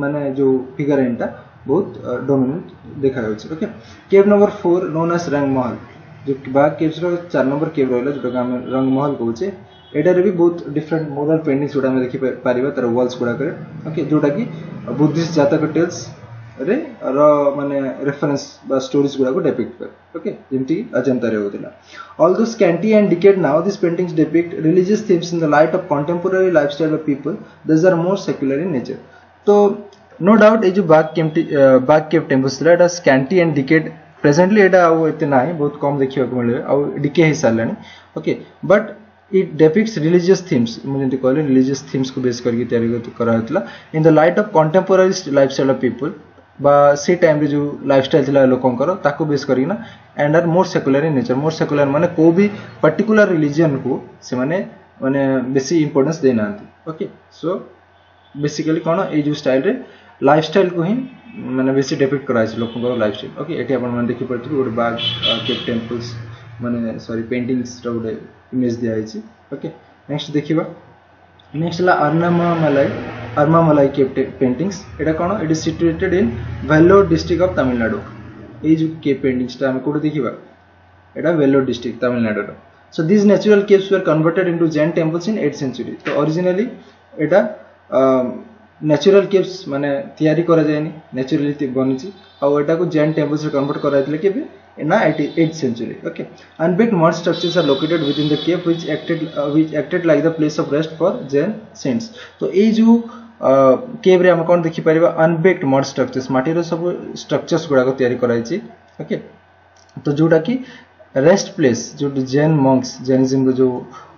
माने जो फिगर एंटा बहुत डोमिनेंट देखा जाउछि okay cave number 4 known as Rang Mahal जो बाग केव्स रो 4 नंबर केव रहला जोटा हम रंग महल कहउछे एटारे भी बहुत डिफरेंट मॉडल पेंटिंग्स गुडा हम देखि पारिबा तर वॉल्स गुडा करे ओके जोटा कि बुद्धिस्ट जातक टेल्स रे माने रेफरेंस बा स्टोरीज गुडा को डिपिक्ट कर ओके जेंति अजंता रे होतिला although scanty and decayed now this paintings depict religious themes in the light of contemporary lifestyle of people these are more secular in nature तो नो डाउट ए जो Bagh cave temples La Etah scanty and decade presently एटा आउ एते नाही बहुत कम देखिबा को मिले आउ डिके हे सालानी okay but it depicts religious themes मुझे कहले religious themes को बेस करके तैयारी करा होतला in the light of contemporary lifestyle of people बा से टाइम रे जो लाइफस्टाइल थिला लोकंकर ताको बेस करिना and are more secular in nature more secular माने को भी पर्टिकुलर रिलीजन को से माने बेसी इंपोर्टेंस देना ओके सो बेसिकली कोन ए जो स्टाइल रे लाइफस्टाइल को ही माने बेसी डिपिक्ट कराइ छै लोकंकर लाइफस्टाइल ओके एटी अपन माने देखि परथि गोटे बाग केव टेम्पल्स माने सॉरी पेंटिंग्स रो गोटे इमेज दिया है ओके नेक्स्ट देखिबा नेक्स्ट ला अर्मामलाई केव पेंटिंग्स एटा कोन it is situated in Vellore district of Tamil Nadu ए जो केव पेंटिंग्स ता हम कोड देखिबा एटा Vellore district Tamil Nadu so this natural caves were converted into Jain temples इन 8th सेंचुरी तो ओरिजिनली एटा नेचुरल केव्स माने तैयारी करा जायनी नेचुरली बनिची आ एटा को जैन टेम्पल्स रे कन्वर्ट करा जायतले केबे in the 8th century okay unbuilt mud structures are located within the cave which acted like the place of rest for Jain saints तो ए जो केव रे हम कोन देखि परिबा अनबेक्ड मड स्ट्रक्चर्स माटी रो सब स्ट्रक्चर्स गुडा को तैयारी कराई छी ओके तो जोटा कि रेस्ट प्लेस जो जैन मंक्स जैनिज्म रो जो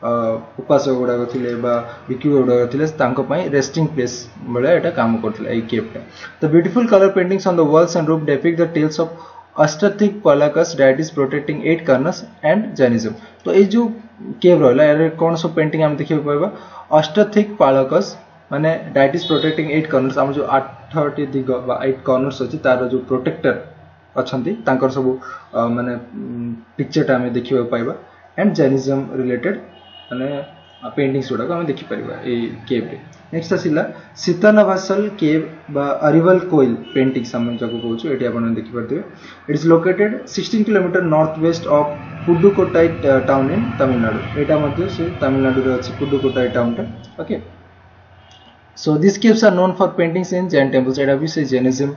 उपासक गुडा को थिले बा भिक्षु गुडा को थिले तांको पई रेस्टिंग प्लेस बळे एटा काम करथले ए केव टा the beautiful colour paintings on the walls and roof depict the tales of Ashtadik palakas deities protecting 8 corners and Jainism तो ए जो केव रहला एरे कोन सब पेंटिंग हम देखि पाबा अष्टथिक पलाकस माने deities protecting 8 corners हम जो 8 दिग बा 8 corners अछि तार जो प्रोटेक्टर अछंती तांकर सब माने पिक्चर टा हम देखि पाबा एंड Jainism रिलेटेड माने पेंटिंग्स गुडा को हम देखि परिबा ए केव रे नेक्स्ट आसिला सीतानाभासल केव बा अरिवल कोइल पेंटिंग्स हम जको कहउछु एटी आपण देखि परथिबे it is located 16 kilometre north west of Pudukkottai town in Tamil Nadu एटा मध्ये से तमिलनाडु रे अछि पुडुकोट्टाई टाउन टा okay so this caves are known for paintings in Jain temples एटा भी से जैनिज्म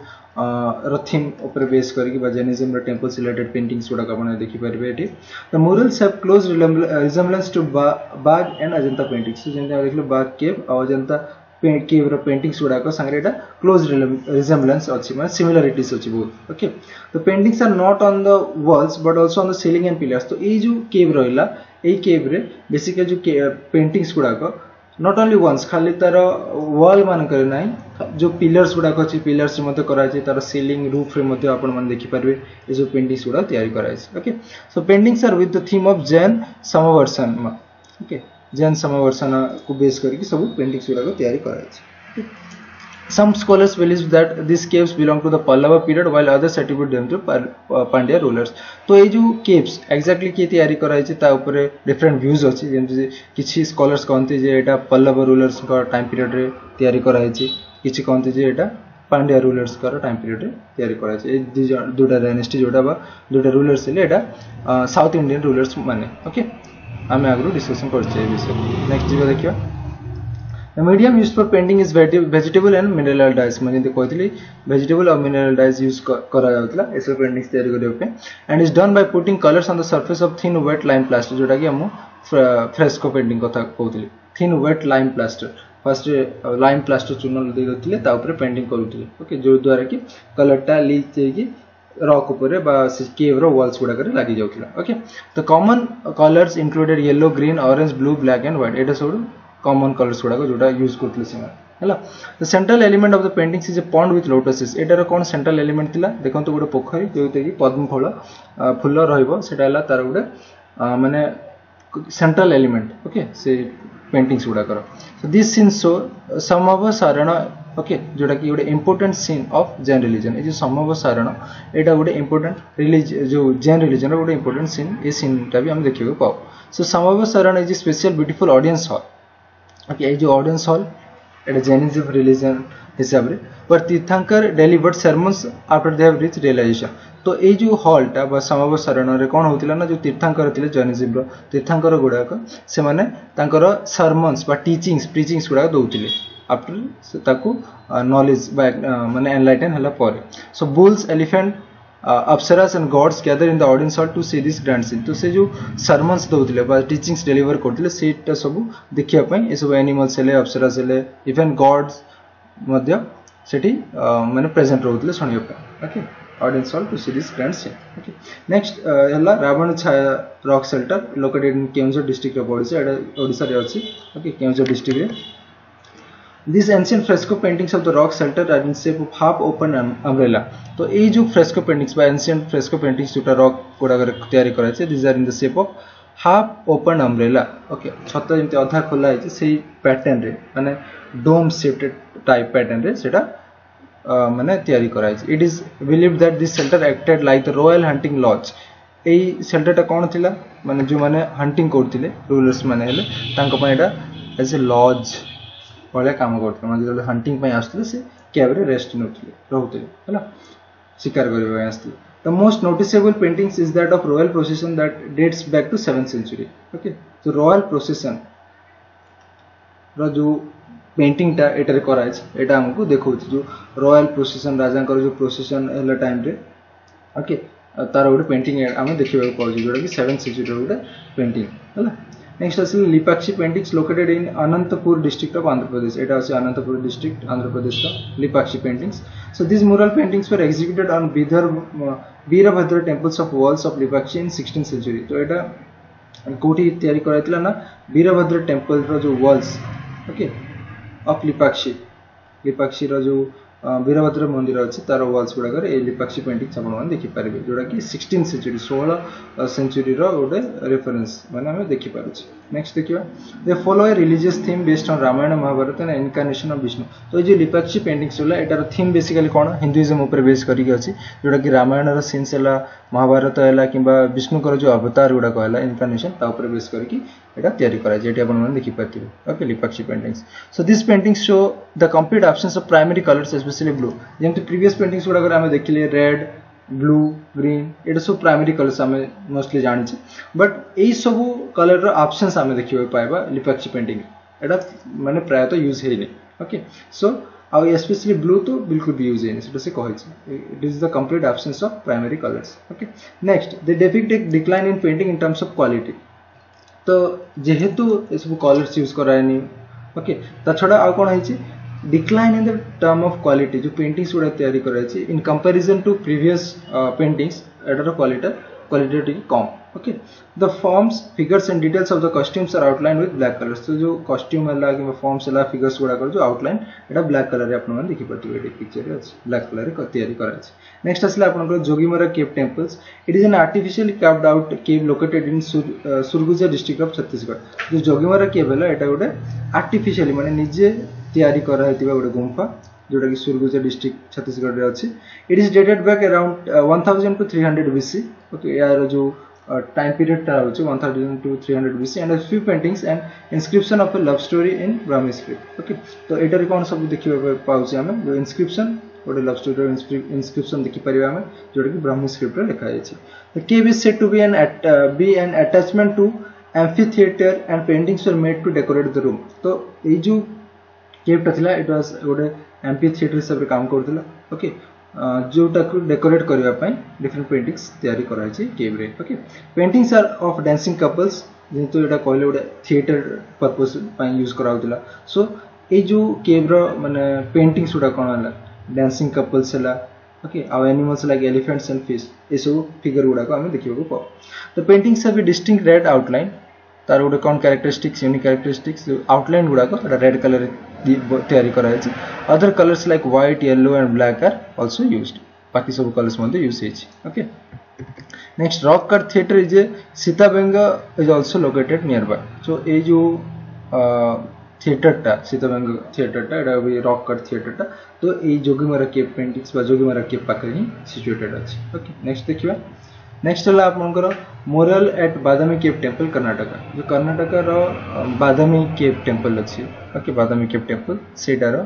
थीम ऊपर बेस करके बा जैनिज्म रे टेम्पल्स रिलेटेड पेंटिंग्स गुडा को आपण देखि परबे एटी the murals have close resemblance to Bagh and Ajanta paintings जेंता देखलो बाग केव और अजंता केव रो पेंटिंग्स गुडा को संगे एटा क्लोज रिजेम्बलेंस अछि माने सिमिलरिटीज अछि बहुत okay the paintings are not on the walls but also on the ceiling and pillars तो ए जो केव रहला ए केव रे बेसिकली जो पेंटिंग्स गुडा को नॉट ओनली वंस खाली तार वॉल मान करे नाही जो पिलर्स गुडा को अछि पिलर्स मध्ये करा छै तार सीलिंग रूफ रे मध्ये आपण मन देखि परबे ए जो पेंटिंग्स गुडा तैयारी करा छै okay so paintings are with the theme of Jain Samavasarana okay Jain Samavasarana को बेस करके सब पेंटिंग्स गुडा को तैयारी करा छै some scholars believe that these caves belong to the Pallava period while others attribute them to Pandya rulers तो ये जो caves exactly की तैयारी कराई छै ता ऊपर different views अछि जेंति किछि scholars कहंती जे एटा Pallava rulers का टाइम पीरियड रे तैयारी कराई छै किछि कहंती जे एटा Pandya rulers का टाइम पीरियड रे तैयारी कराई छै ए दुटा डायनेस्टी जोटा बा दुटा रूलर्स ले एटा साउथ इंडियन रूलर्स माने ओके हम आगु डिस्कशन करछे ए विषय नेक्स्ट जीव देखियो The medium used for painting is vegetable and mineral dyes माने देखो कहतली vegetable और mineral dyes use करा जाउतला ऐसे पेंटिंग्स तैयारी करियो पे and is done by putting colors on the surface of thin wet lime plaster जोटा कि हम फ्रेस्को पेंटिंग कथा कहतली thin wet lime plaster first lime plaster चूर्ण दे दथिले ता ऊपर पेंटिंग करूथिले ओके जो द्वारा कि कलरटा लीक जेकी रॉक ऊपर बा केव रो वॉल्स गुडा करे लागि जाउथिला okay the common colours included yellow green orange blue black and white एटा सब कॉमन कलर्स गुडा जोटा यूज करथिले सेमा हला the central element of the paintings is a pond with lotuses एटार कोन सेंट्रल एलिमेंट थिला देखंतु गुडा पोखरी जोते कि पद्म फूल रहइबो सेटा हला तार गुडा माने सेंट्रल एलिमेंट ओके से पेंटिंग्स गुडा करो so this scene show Samavasarana okay जोटा कि गोटे important scene of Jain religion ये जो समवसारण एटा गोटे इंपोर्टेंट रिलीजन जो जैन रिलीजन गोटे इंपोर्टेंट सीन ये सीनटा भी हम देखियो पाओ so Samavasarana is special beautiful audience hall okay ये जो ऑडियंस हॉल एटा जैनिज्म रिलीजन हिसाब रे पर Tirthankar delivered sermons after they have reach realisation तो ये जो हॉलटा बा समवसारण रे कोन होतिला ना जो तीर्थंकर थिले जैनिज्म रो तीर्थंकर गुडा को से माने तांकर सर्मन्स बा टीचिंग्स प्रीचिंग्स गुडा दोउतिले आफ्टर ताकू नॉलेज बा माने एनलाइटन हला पर so bulls elephant apsaras and gods gather in the audience hall to see this grand scene तो से जो सर्मन्स दोउतिले बा टीचिंग्स डिलीवर करथिले सेटा सब देखिया पई ए सब एनिमल्स हेले अप्सरास हेले इवन गॉड्स मध्य सेठी माने प्रेजेंट रहउतिले सुनियो पई okay audience hall to see this grand scene okay next हला Ravan Chhaya rock shelter located in Keonjhar district of Odisha रे अछि ओके केउंझर डिस्ट्रिक्ट रे These ancient fresco paintings of the rock shelter are in shape of half open umbrella. तो ये जो fresco paintings बा ancient fresco paintings जोटा rock कोड़ा कर तैयारी करा है, these are in the shape of half open umbrella. Okay, छत्ता जिम्ते अधा खोला है से pattern रे, माने dome shaped type pattern रे सेटा माने तैयारी करा है. It is believed that this shelter acted like the royal hunting lodge. এই शेल्टरटा कोन थिला माने जो माने हंटिंग करथिले रूलर्स माने हेले तांको पय एटा एज ए लॉज वाले काम करते हैं मतलब हंटिंग पे आसते से कैब रे रेस्ट नउथिले रहउथिले हैला शिकार करबे आसते the most noticeable paintings is that of royal procession that dates back to 7th century okay तो रॉयल प्रोसेशन रो जो पेंटिंग टा एटारे कराइछ एटा हमकु देखौछ जो रॉयल प्रोसेशन राजा कर जो प्रोसेशन हला टाइम रे ओके तार गोटे पेंटिंग आम देखा पाऊँ जोटा कि 7th सेंचुरी गोटे पेंटिंग है नेक्स्ट आसिल Lepakshi paintings located in Anantapur district of Andhra Pradesh एटा अछि अनंतपुर डिस्ट्रिक्ट आंध्र प्रदेश का Lepakshi paintings so this mural paintings were executed on Virabhadra temples of walls of Lepakshi in 16th century तो एटा कोठी तैयारी कराइतला ना वीरभद्र टेम्पल रो जो वॉल्स ओके ऑफ लिपाक्षी रो जो वीरभद्र मंदिर अच्छी तार वॉल्स गुड़ा कर लिपाक्षी पेंटिंग्स आप देखि पारे जोटा कि 16th सेंचुरी 16 सेंचुरी रो गोटे रेफरेंस माने हमें देखि पारुछि नेक्स्ट देखिबा they follow a religious theme based on Ramayana Mahabharata and incarnation of Vishnu तो ये लिपाक्षी पेंटिंग्स होला एटार थीम बेसिकली कोन हिंदुइज्म ऊपर बेस करी के अछि जोटा कि रामायण रो सीन्स हला महाभारत हला किबा विष्णु कर जो अवतार गुड़ा कहला इनकार्नेशन ता ऊपर बेस करी कि एटा तयारी करा जेटी आपण माने देखि पाथिबे okay Lepakshi paintings so this paintings show the complete absence of primary colours especially blue जेमति प्रीवियस पेंटिंग्स गुड़ा कर हमें देखिले रेड ब्लू ग्रीन एटा सब प्राइमरी कलर्स हमें मोस्टली जानि छी बट एई सब कलर रो एब्सेंस हमें देखिबे पाइबा लिपाक्षी पेंटिंग एटा माने प्राय तो यूज हेनी ओके सो आउ स्पेशली ब्लू तो बिल्कुल भी यूज हेनी सेटा से कहै छी it is the complete absence of primary colours okay next they depict A decline in painting in terms of quality तो जेहेतु ये सब कलर्स यूज करायनी ओके ता छडा आ कोन है decline in the term of quality जो पेंटिंग्स गुड़ा तैयारी करायछि in comparison to previous paintings एटार क्वालिटी कम okay the forms figures and details of the costumes are outline with black colours तो जो कॉस्ट्यूम हला कि फॉर्म्स हला फिगर्स गुड़ा कर जो आउटलाइन एटा ब्लैक कलर रे आपण देखि पड़तिबे एटी पिक्चर रे अछि ब्लैक कलर रे तैयारी करायछि नेक्स्ट असला आपण Jogimara cave temples it is an artificially carved out cave located in Surguja district of Chhattisgarh जो जोगीमरा केव हला एटा गोटे आर्टिफिशियली माने निजे तैयारी करा हेतिबा गोटे गुंफा जोटा कि सुरगुजा डिस्ट्रिक्ट छत्तीसगढ़ रे अछि it is dated back around 1000 to 300 BC okay यार जो टाइम पीरियड ता होछि 1000 to 300 BC and a few paintings and inscription of a love story in Brahmi script okay तो एटारे कोन सब देखिबा पाउछि हमें जो inscription गोटे लव स्टोरी inscription देखि परिबा हमें जोटा कि ब्राह्मी स्क्रिप्ट रे लिखा अछि the cave is said to be an attachment to amphitheater and paintings were made to decorate the room तो ए जो केव टा थिला इट वाज गोटे एम्पी थिएटर हिसाब रे काम करथिला ओके जोटा को डेकोरेट करबा पई डिफरेंट पेंटिंग्स तैयारी करा छै केव रे okay paintings are of dancing couples जेतो एटा कहले गोटे थिएटर पर्पस पई यूज कराउतिला सो ए जो केव रो माने पेंटिंग्स उडा कोन हला डांसिंग कपल्स हला ओके आ animals like elephants and fish ए सब फिगर उडा को हम देखिबो को पाओ the paintings have a distinct red outline तार गोटे कोन कैरेक्टरिस्टिक्स यूनिक कैरेक्टरिस्टिक्स आउटलाइन गुडा को रेड कलर तैयारी करा छै other colours like white yellow and black are also used बाकी सब कलर्स मध्ये यूज होई छै okay next rock cut theatre is a Sitabenga is also located near by so ए जो थिएटर टा सीताबेंगा थिएटर टा एटा भी रॉक कट थिएटर टा तो ए जोगीमारा केव पेंटिंग्स बा जोगीमारा केव पाखरे ही सिचुएटेड अछि ओके नेक्स्ट देखिबा नेक्स्ट हला आपनकर mural at Badami cave temple Karnataka जो कर्नाटक रो बादामी केव टेंपल अछि ओके बादामी केव टेंपल सेटार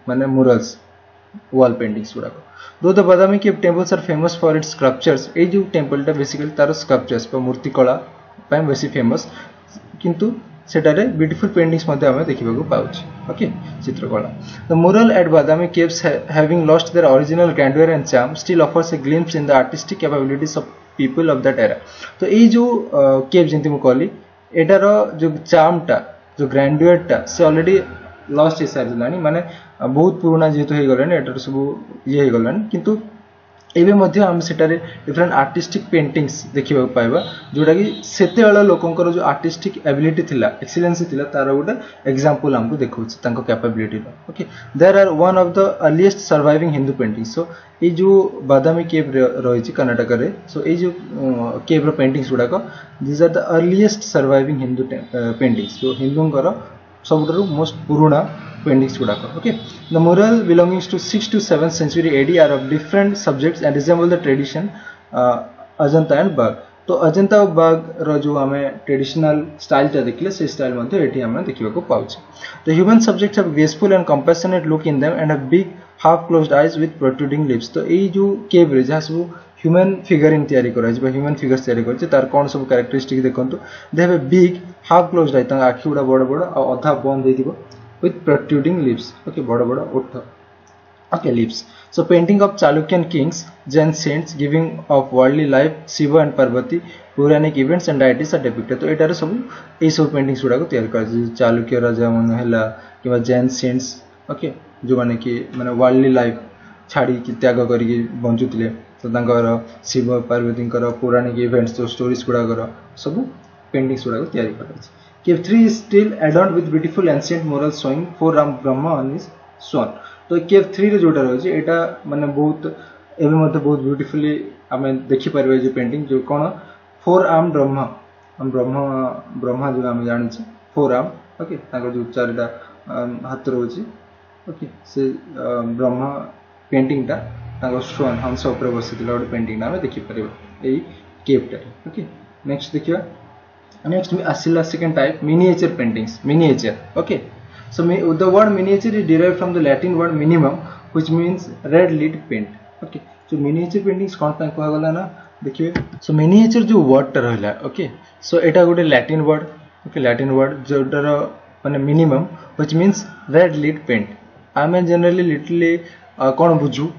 माने मुरल्स वॉल पेंटिंग्स गुडा दो the Badami cave temples are famous for its sculptures ए जो टेंपल टा बेसिकली तार स्कल्पचर्स पर मूर्ति कला पय बेसी फेमस किंतु सेटारे ब्यूटीफुल पेंटिंग्स मध्ये हम देखिबा को पाउछ ओके चित्रकला the mural at Badami caves having lost their original grandeur and charm still offers a glimpse in the artistic capabilities of people of that era तो ए जो केव जेंति मु कहली एटार जो चार्म टा जो ग्रैंडयर टा से ऑलरेडी लॉस्ट हे सारलानी माने बहुत पुराना जेतो हे गलानी एटार सब ये हे गलानी किंतु एबे मध्य हम सेटारे डिफरेंट आर्टिस्टिक पेंटिंग्स देखिबा पाइबा जोटा कि सेते वाला लोकंकर जो आर्टिस्टिक एबिलिटी थिला एक्सीलेंसी थिला तार गोटे एग्जांपल हमको देखौछ तांको कैपेबिलिटी रो okay there are one of the earliest surviving Hindu paintings so ए जो बादामी केव रहिछि कर्नाटक रे सो ए जो केव रो पेंटिंग्स गुडा को this are the earliest surviving Hindu paintings so हिंदूंकर सबुठारु मोस्ट पुराना पेंटिंग्स गुडा को okay the mural belongings to 6th to 7th century AD are of different subjects and resemble the tradition Ajanta and Bagh तो अजंता और बाग रो जो हमें ट्रेडिशनल स्टाइल ता देखले से स्टाइल मध्ये एठी हम देखिबा को पाउछ the human subjects have graceful and compassionate look in them and have big half closed eyes with protruding lips तो ए जो केव रे जहा सब ह्यूमन फिगर इन तयारी कराइ बा ह्यूमन फिगर्स तयारी करछि तार कोन सब कैरेक्टरिस्टिक देखंतु they have a big half closed eye ता आखि उडा बड़ बड़ आ आधा बंद हेतिबो with protruding lips okay bada bada ottha okay lips so painting of Chalukyan kings Jain saints giving of worldly life Shiva and Parvati puranic events and deities are depicted तो एटार सब ए सब पेंटिंग्स गुडा को तयार कर चालुक्य राजा मन हला किबा जैन सेंट्स ओके जो माने कि माने वर्ल्डली लाइफ छाड़ी कि त्याग करी कि बंचुतिले तो तांकर शिव पार्वती कर पौराणिक इवेंट्स जो स्टोरीज गुडा कर सब पेंटिंग्स गुडा को तयार कर Cave 3 is still adorned with beautiful ancient murals showing four Brahma on his swan. तो Cave 3 रे जोटा रहछि एटा माने बहुत एबे मते बहुत ब्यूटीफुली हमें देखि परबे जे पेंटिंग जो कोन फोर आर्म ब्रह्मा ब्रह्मा जो हम जानि छी फोर आर्म ओके ताकर जो चारटा हाथ रहछि ओके से ब्रह्मा पेंटिंग ता ताकर स्वान हंस ऊपर बसितला ओड पेंटिंग ना देखि परबे एई केव टा ओके नेक्स्ट देखिया next asila second type miniature paintings miniature okay so the word miniature is derived from the Latin word minimum which means red lead paint okay so miniature paintings कोन पय कहला गला ना देखिए so miniature जो word टा रहला okay so एटा गोटे Latin word okay Latin word जोटर माने minimum which means red lead paint आमे जनरली लिटली कोन बुझू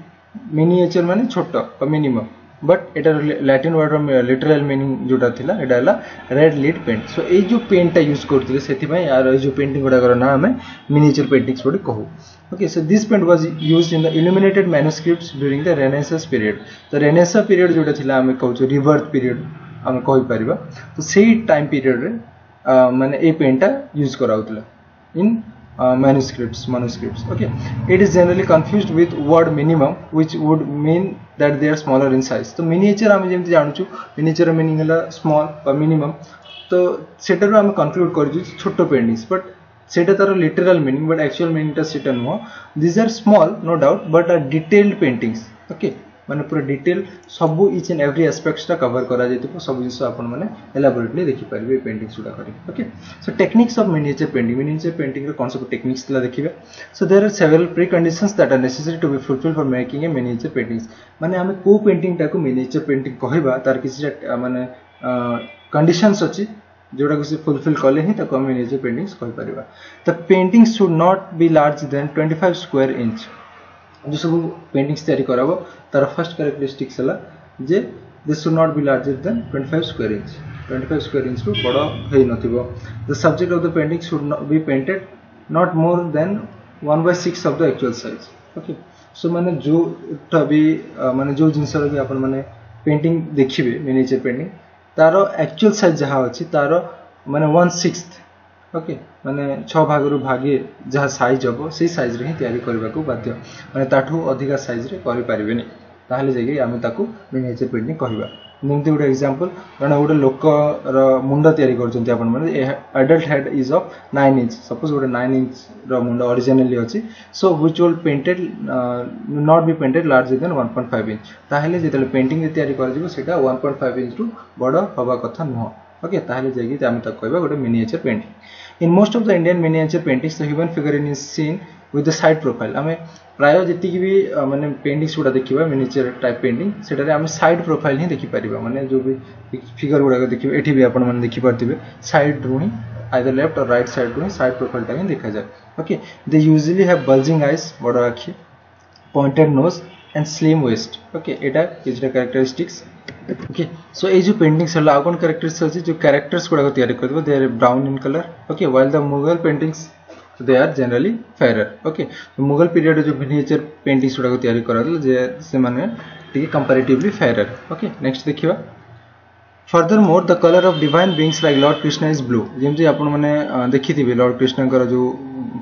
miniature माने छोटो minimum but Etah Latin word literal meaning जोटा थिला एटा हला रेड लीड पेंट सो ए जो पेंट टा यूज करथिले सेति भाई यार ए जो पेंटिंग गुडा कर ना हमें मिनिएचर पेंटिंग्स बोडी कहू okay so this paint was used in the illuminated manuscripts during the renaissance period तो रेनेसां पीरियड जोटा थिला हमें कहू रिबर्थ पीरियड हम कहि परिबा तो सेही टाइम पीरियड रे माने ए पेंट टा यूज कराउतला in manuscripts okay it is generally confused with word minimum which would mean that they are smaller in size तो miniature हम जेमति जानछु miniature meaning हला small or minimum तो सेटा रो हम कंक्लूड करजु छोटो पेंटिंग्स बट सेटा तार literal meaning but actual meaning ता सेटा no these are small no doubt but are detailed paintings okay माने पूरा डिटेल सब ईच एंड एवरी एस्पेक्ट्स ता कवर करा जेतो सब जिंस आपण माने एलाबोरेटली देखि परबे पेंटिंग्स उडा करी okay so techniques of miniature painting रो कॉन्सेप्ट टेक्निक्स ला देखिबे so there are several pre conditions that are necessary to be fulfilled for making a miniature paintings माने हमें को पेंटिंग ता को मिनिएचर पेंटिंग कहबा तार किसी माने कंडीशंस अछि जोड़ा को से फुलफिल कले ही ताको हम मिनिएचर पेंटिंग्स कहि परिबा the painting should not be large than 25 square inch जो सब पेंटिंग्स तैयारी कराबो तार फर्स्ट कैरेक्टरिस्टिक्स हला जे this should not be larger than 25 square inch 25 square inch को बड़ा हेई नथिबो the subject of the painting should be painted not more than 1/6 of the actual size okay so माने जो तभी माने जो जिंस रो भी अपन माने पेंटिंग देखिबे मिनिएचर पेंटिंग तारो एक्चुअल साइज जहा अछि तारो माने 1/6 ओके माने 6 भाग रु भागे जहा साइज हबो से साइज रे ही तयारी करबा को बाध्य माने ताठू अधिका साइज रे करि परिबेनी ताहले जेकी आमे ताकू मिनिएचर पेंटिंग कहबा निमते गुड एग्जांपल जणा गुड लोक रो मुंडा तयारी करचंती अपन माने adult head is of 9 inch suppose गुड 9 इंच रो मुंडा ओरिजिनली अछि so which will painted not be painted larger than 1.5 inch ताहले जेतले पेंटिंग रे तयारी कर जिवो सेटा 1.5 इंच टू बडा हवा कथा न ओके ताहले जेकी आमे ताकू कहबा good miniature painting In most of the Indian miniature paintings, the human figure is seen with the side profile. आमे प्राय जति की भी माने पेंटिंग्स गुडा देखिबा मिनिएचर टाइप पेंटिंग सेटा रे आमे साइड प्रोफाइल ही देखि परिबा माने जो भी फिगर गुडा देखिबे एठी भी आपण माने देखि परतिबे साइड रु ही आइदर लेफ्ट और राइट साइड रु ही साइड प्रोफाइल टा ही देखा जाय okay they usually have bulging eyes बडा आखि pointed nose and slim waist okay एटा किछटा कैरेक्टरिस्टिक्स ओके सो ए जो पेंटिंग्स हला आउन कैरेक्टर्स अछि जो कैरेक्टर्स गुडा को तयारी करबो they are brown in colour okay while the Mughal paintings they are generally fairer okay Mughal period जो मिनिएचर पेंटिंग्स गुडा को तयारी कराल जे से माने टिके कंपैरेटिवली fairer okay नेक्स्ट देखिबा furthermore the color of divine beings like lord krishna is blue जेमति आपण माने देखिथिबे लॉर्ड कृष्ण कर जो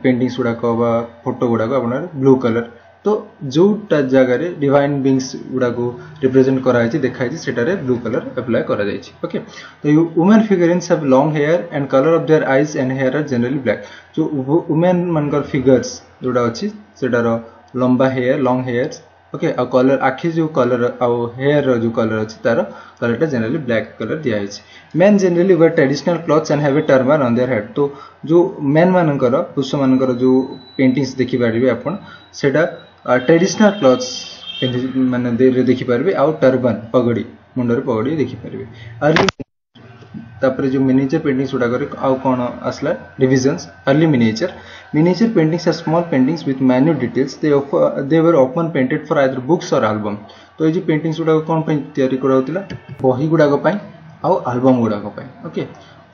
पेंटिंग्स गुडा को बा फोटो गुडा को आपण ब्लू कलर तो जो जगह रे डिवाइन बीइंग्स गुडा को रिप्रेजेंट करा है देखा है सेटा रे ब्लू कलर अप्लाई करा जाय छी ओके तो women figures have long hair and colour of their eyes and hair are generally black जो वुमेन मनकर फिगर्स जोडा अछि सेटा रो लंबा हेयर लॉन्ग हेयर्स ओके आ कलर आखि जो कलर आ हेयर रो जो कलर अछि तार कलर जनरली ब्लैक कलर दिया है men generally wear traditional clothes and have a turban on their head तो जो मेन मानकर पुरुष मानकर जो पेंटिंग्स देखि पारिबे आपण सेटा ट्रेडिशनल क्लॉथ्स माने दे देखि पारबे आ टर्बन पगड़ी मुंडर पगड़ी देखि पारबे अर्ली तापर जो मिनिएचर पेंटिंग्स उडा करे आ कोन असला divisions early miniature paintings are small paintings with minute details they were often painted for either books or album तो ए जो पेंटिंग्स उडा कोन पय तयारी कराउतिला बही गुडा को पय आ एल्बम गुडा को पय okay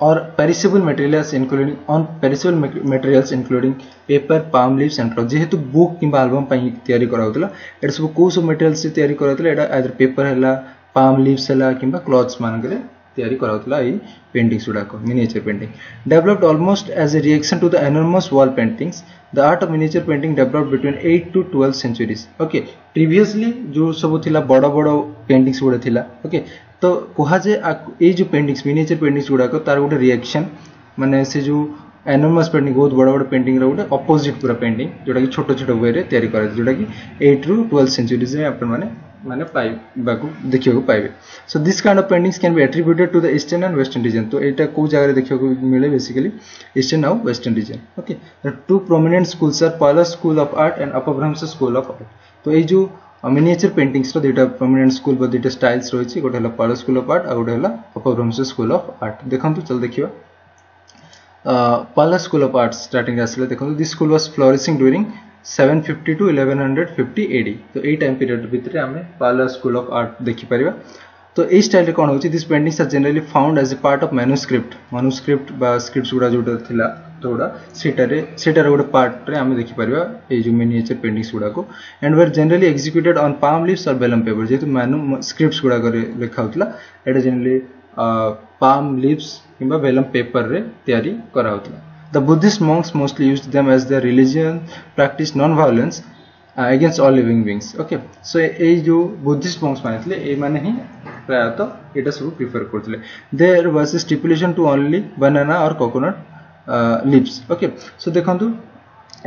or perishable materials including paper palm leaves and cloth जेहेतु बुक किबा एल्बम पई तयारी कराउतला एटा सब को सब मटेरियल्स से तयारी कराउतला एटा आइदर पेपर हला palm leaves हला किबा क्लॉथ्स मान करे तयारी कराउतला ए पेंटिंग्स गुडा को miniature painting developed almost as a reaction to the enormous wall paintings the art of miniature painting developed between 8 to 12 centuries okay previously जो सब थिला बडो बडो पेंटिंग्स गुडा थिला okay तो कहा जे ए जो पेंटिंग्स मिनिएचर पेंटिंग्स गुडा को तार गोटे रिएक्शन माने से जो एनॉर्मस पेंटिंग बहुत बड़ बड़ पेंटिंग रो गोटे अपोजिट पूरा पेंटिंग जोटा कि छोटो छोटो वे रे तयारी करा जोटा कि 8 रू 12 सेंचुरीज रे अपन माने पाइबा को देखियो को पाइबे so this kind of paintings can be attributed to the eastern and western region तो एटा को जगह रे देखियो को मिले बेसिकली ईस्टर्न और western region okay the two prominent schools are Pala school of art and Apabhramsha school of art तो ए जो मिनिएचर पेंटिंग्स रो दुटा प्रोमिनेंट स्कूल बा दुटा स्टाइल्स रहिछि गोटे हला पाला स्कूल ऑफ आर्ट आ गोटे हला अपभ्रंश स्कूल ऑफ आर्ट देखंतु चल देखिबा पाला स्कूल ऑफ आर्ट स्टार्टिंग आसले देखंतु this school was flourishing during 750 to 1150 AD तो ए टाइम पीरियड भितरे हमें पाला स्कूल ऑफ आर्ट देखि परिबा तो ए स्टाइल रे कोन होछि this paintings are generally found as a part of manuscript बा स्क्रिप्ट्स गुडा जोटा थिला तोडा सेटार गोटे पार्ट रे हमें देखि परिबा ए जो मिनिएचर पेंटिंग्स गुडा को and were generally executed on palm leaves और वेलम पेपर जेतु मैन्युस्क्रिप्ट्स गुडा करे लिखा होतला एटा जनरली पाम लीव्स किबा वेलम पेपर रे तयारी करा होतला the Buddhist monks mostly used them as their religion practiced non violence against all living beings okay so ए जो बुद्धिस्ट monks माने थले ए माने ही प्राय तो एटा सब प्रेफर करथले there was a stipulation to only banana or coconut leaves okay so देखंतु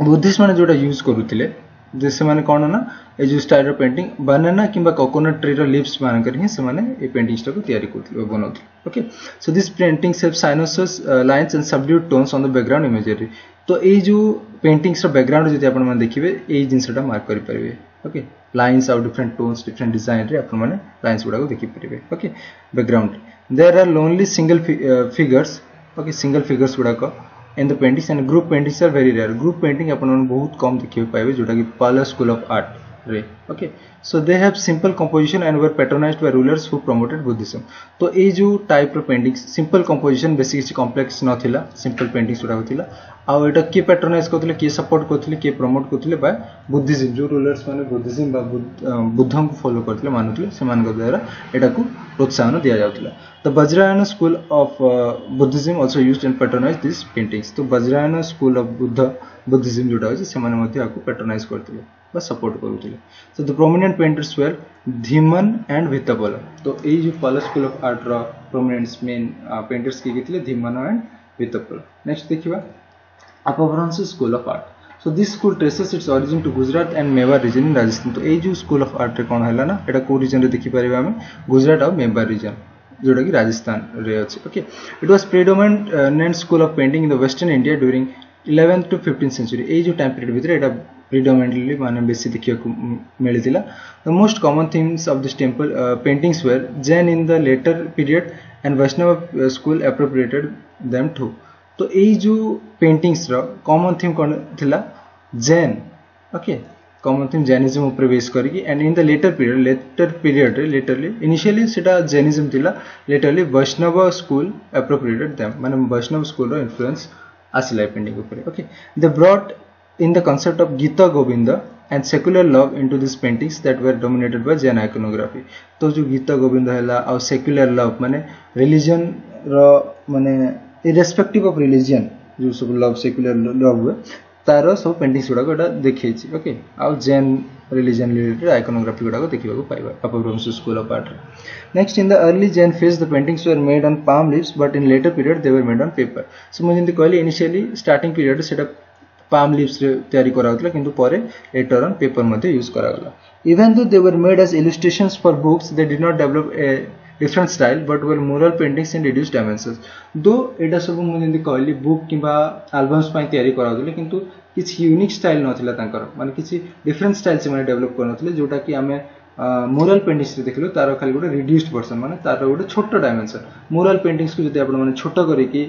बुद्धिस्ट माने जोटा यूज करूथिले जैसे माने कोन ना ए जो स्टाइल रो पेंटिंग बनाना किबा कोकोनट ट्री रो लीव्स मान कर ही से माने ए पेंटिंग्स को तयारी करथले बनौथले okay so this paintings have sinuous lines and subdued tones on the background imagery तो ए जो पेंटिंग्स रो बैकग्राउंड जति आपण माने देखिबे ए जिंसटा मार्क करि परिबे okay lines out different tones different design रे आपण माने लाइंस गुडा को देखि परिबे okay background there are lonely single figures okay single figures गुड़ाक in the paintings and group paintings are very rare group painting अपन बहुत कम देखिए पाइबे जोटा कि पार्लर स्कूल ऑफ आर्ट रे okay so they have simple composition and were patronized by rulers who promoted Buddhism तो ये जो टाइप रो पेंटिंग्स सिंपल कंपोजिशन बेसी किसी कॉम्प्लेक्स नथिला सिंपल पेंटिंग्स गुड़ा होतिला आ एटा के पैट्रोनाइज करथिले के सपोर्ट करथिले के प्रमोट करथिले बाय बुद्धिज्म जो रूलर्स माने बुद्धिज्म बा बुद्धम को फॉलो करथिले मानुथिले सेमान द्वारा एटा को प्रोत्साहन दिया जाउथिला the Vajrayana school of Buddhism also used and patronize this paintings तो वज्रायन स्कूल ऑफ बुद्धिज्म जोटा होछि सेमाने मध्ये आको पैट्रोनाइज करथिले बा सपोर्ट करूथिले so the prominent painters were Dhiman and Bitpala तो ए जो पार्लर स्कूल ऑफ आर्ट रो प्रोमिनेंट मेन पेंटर्स के गिथिले धीमन एंड भित्तपल नेक्स्ट देखिबा Apabhramsha school of art so this school traces its origin to Gujarat and Mewar region in Rajasthan तो ए जो स्कूल ऑफ आर्ट रे कोन हैला ना एटा को रीजन रे देखि परिबा हम गुजरात और मेवाड़ रीजन जोटा कि राजस्थान रे अछि okay it was predominant school of painting in the western India during 11th to 15th century ए जो टाइम पीरियड भितर एटा प्रेडोमिनेंटली माने बेसी देखिया को मिलितिला the most common themes of this temple paintings were Jain in the later period and Vaishnava school appropriated them too तो ए जो पेंटिंग्स रो कॉमन थीम कोन थिला Jain okay common theme Jainism ऊपर बेस करके and in the later period रे latterly initially सेटा जैनिज्म थिला latterly Vaishnava school appropriated them माने वैष्णव स्कूल रो इन्फ्लुएंस आसिला पेंटिंग ऊपर okay they brought in the concept of Gita Govinda and secular love into these paintings that were dominated by Jain iconography तो जो गीता गोविंद हैला और secular love माने religion रो माने irrespective of religion जो सब love secular love हुए तारो सब पेंटिंग्स गुडा कोटा देखैछि ओके आ जैन रिलीजन रिलेटेड आइकोनोग्राफी गुडा को देखिबा को पाइबा अपभ्रंश school of art next in the early Jain phase the paintings were made on palm leaves but in later period they were made on paper so मैं जंती कहली इनिशियली स्टार्टिंग पीरियड सेटा palm leaves रे तयारी कराउतला किंतु परे लेटर ऑन पेपर मध्ये यूज करागला even though they were made as illustrations for books they did not develop a different style but were mural paintings in reduced dimensions though एटा सब मु जंती कहली बुक किबा एल्बम्स पई तयारी कराउतले किंतु किछि यूनिक स्टाइल नथिला तांकर माने किछि डिफरेंट स्टाइल से माने डेवलप करनथिले जोटा कि हमें मुरल पेंटिंग्स रे देखलो तारो खाली गोटे रिड्यूस्ड वर्जन माने तारो गोटे छोटो डायमेंशन मुरल पेंटिंग्स को जदि आपण माने छोटो करी कि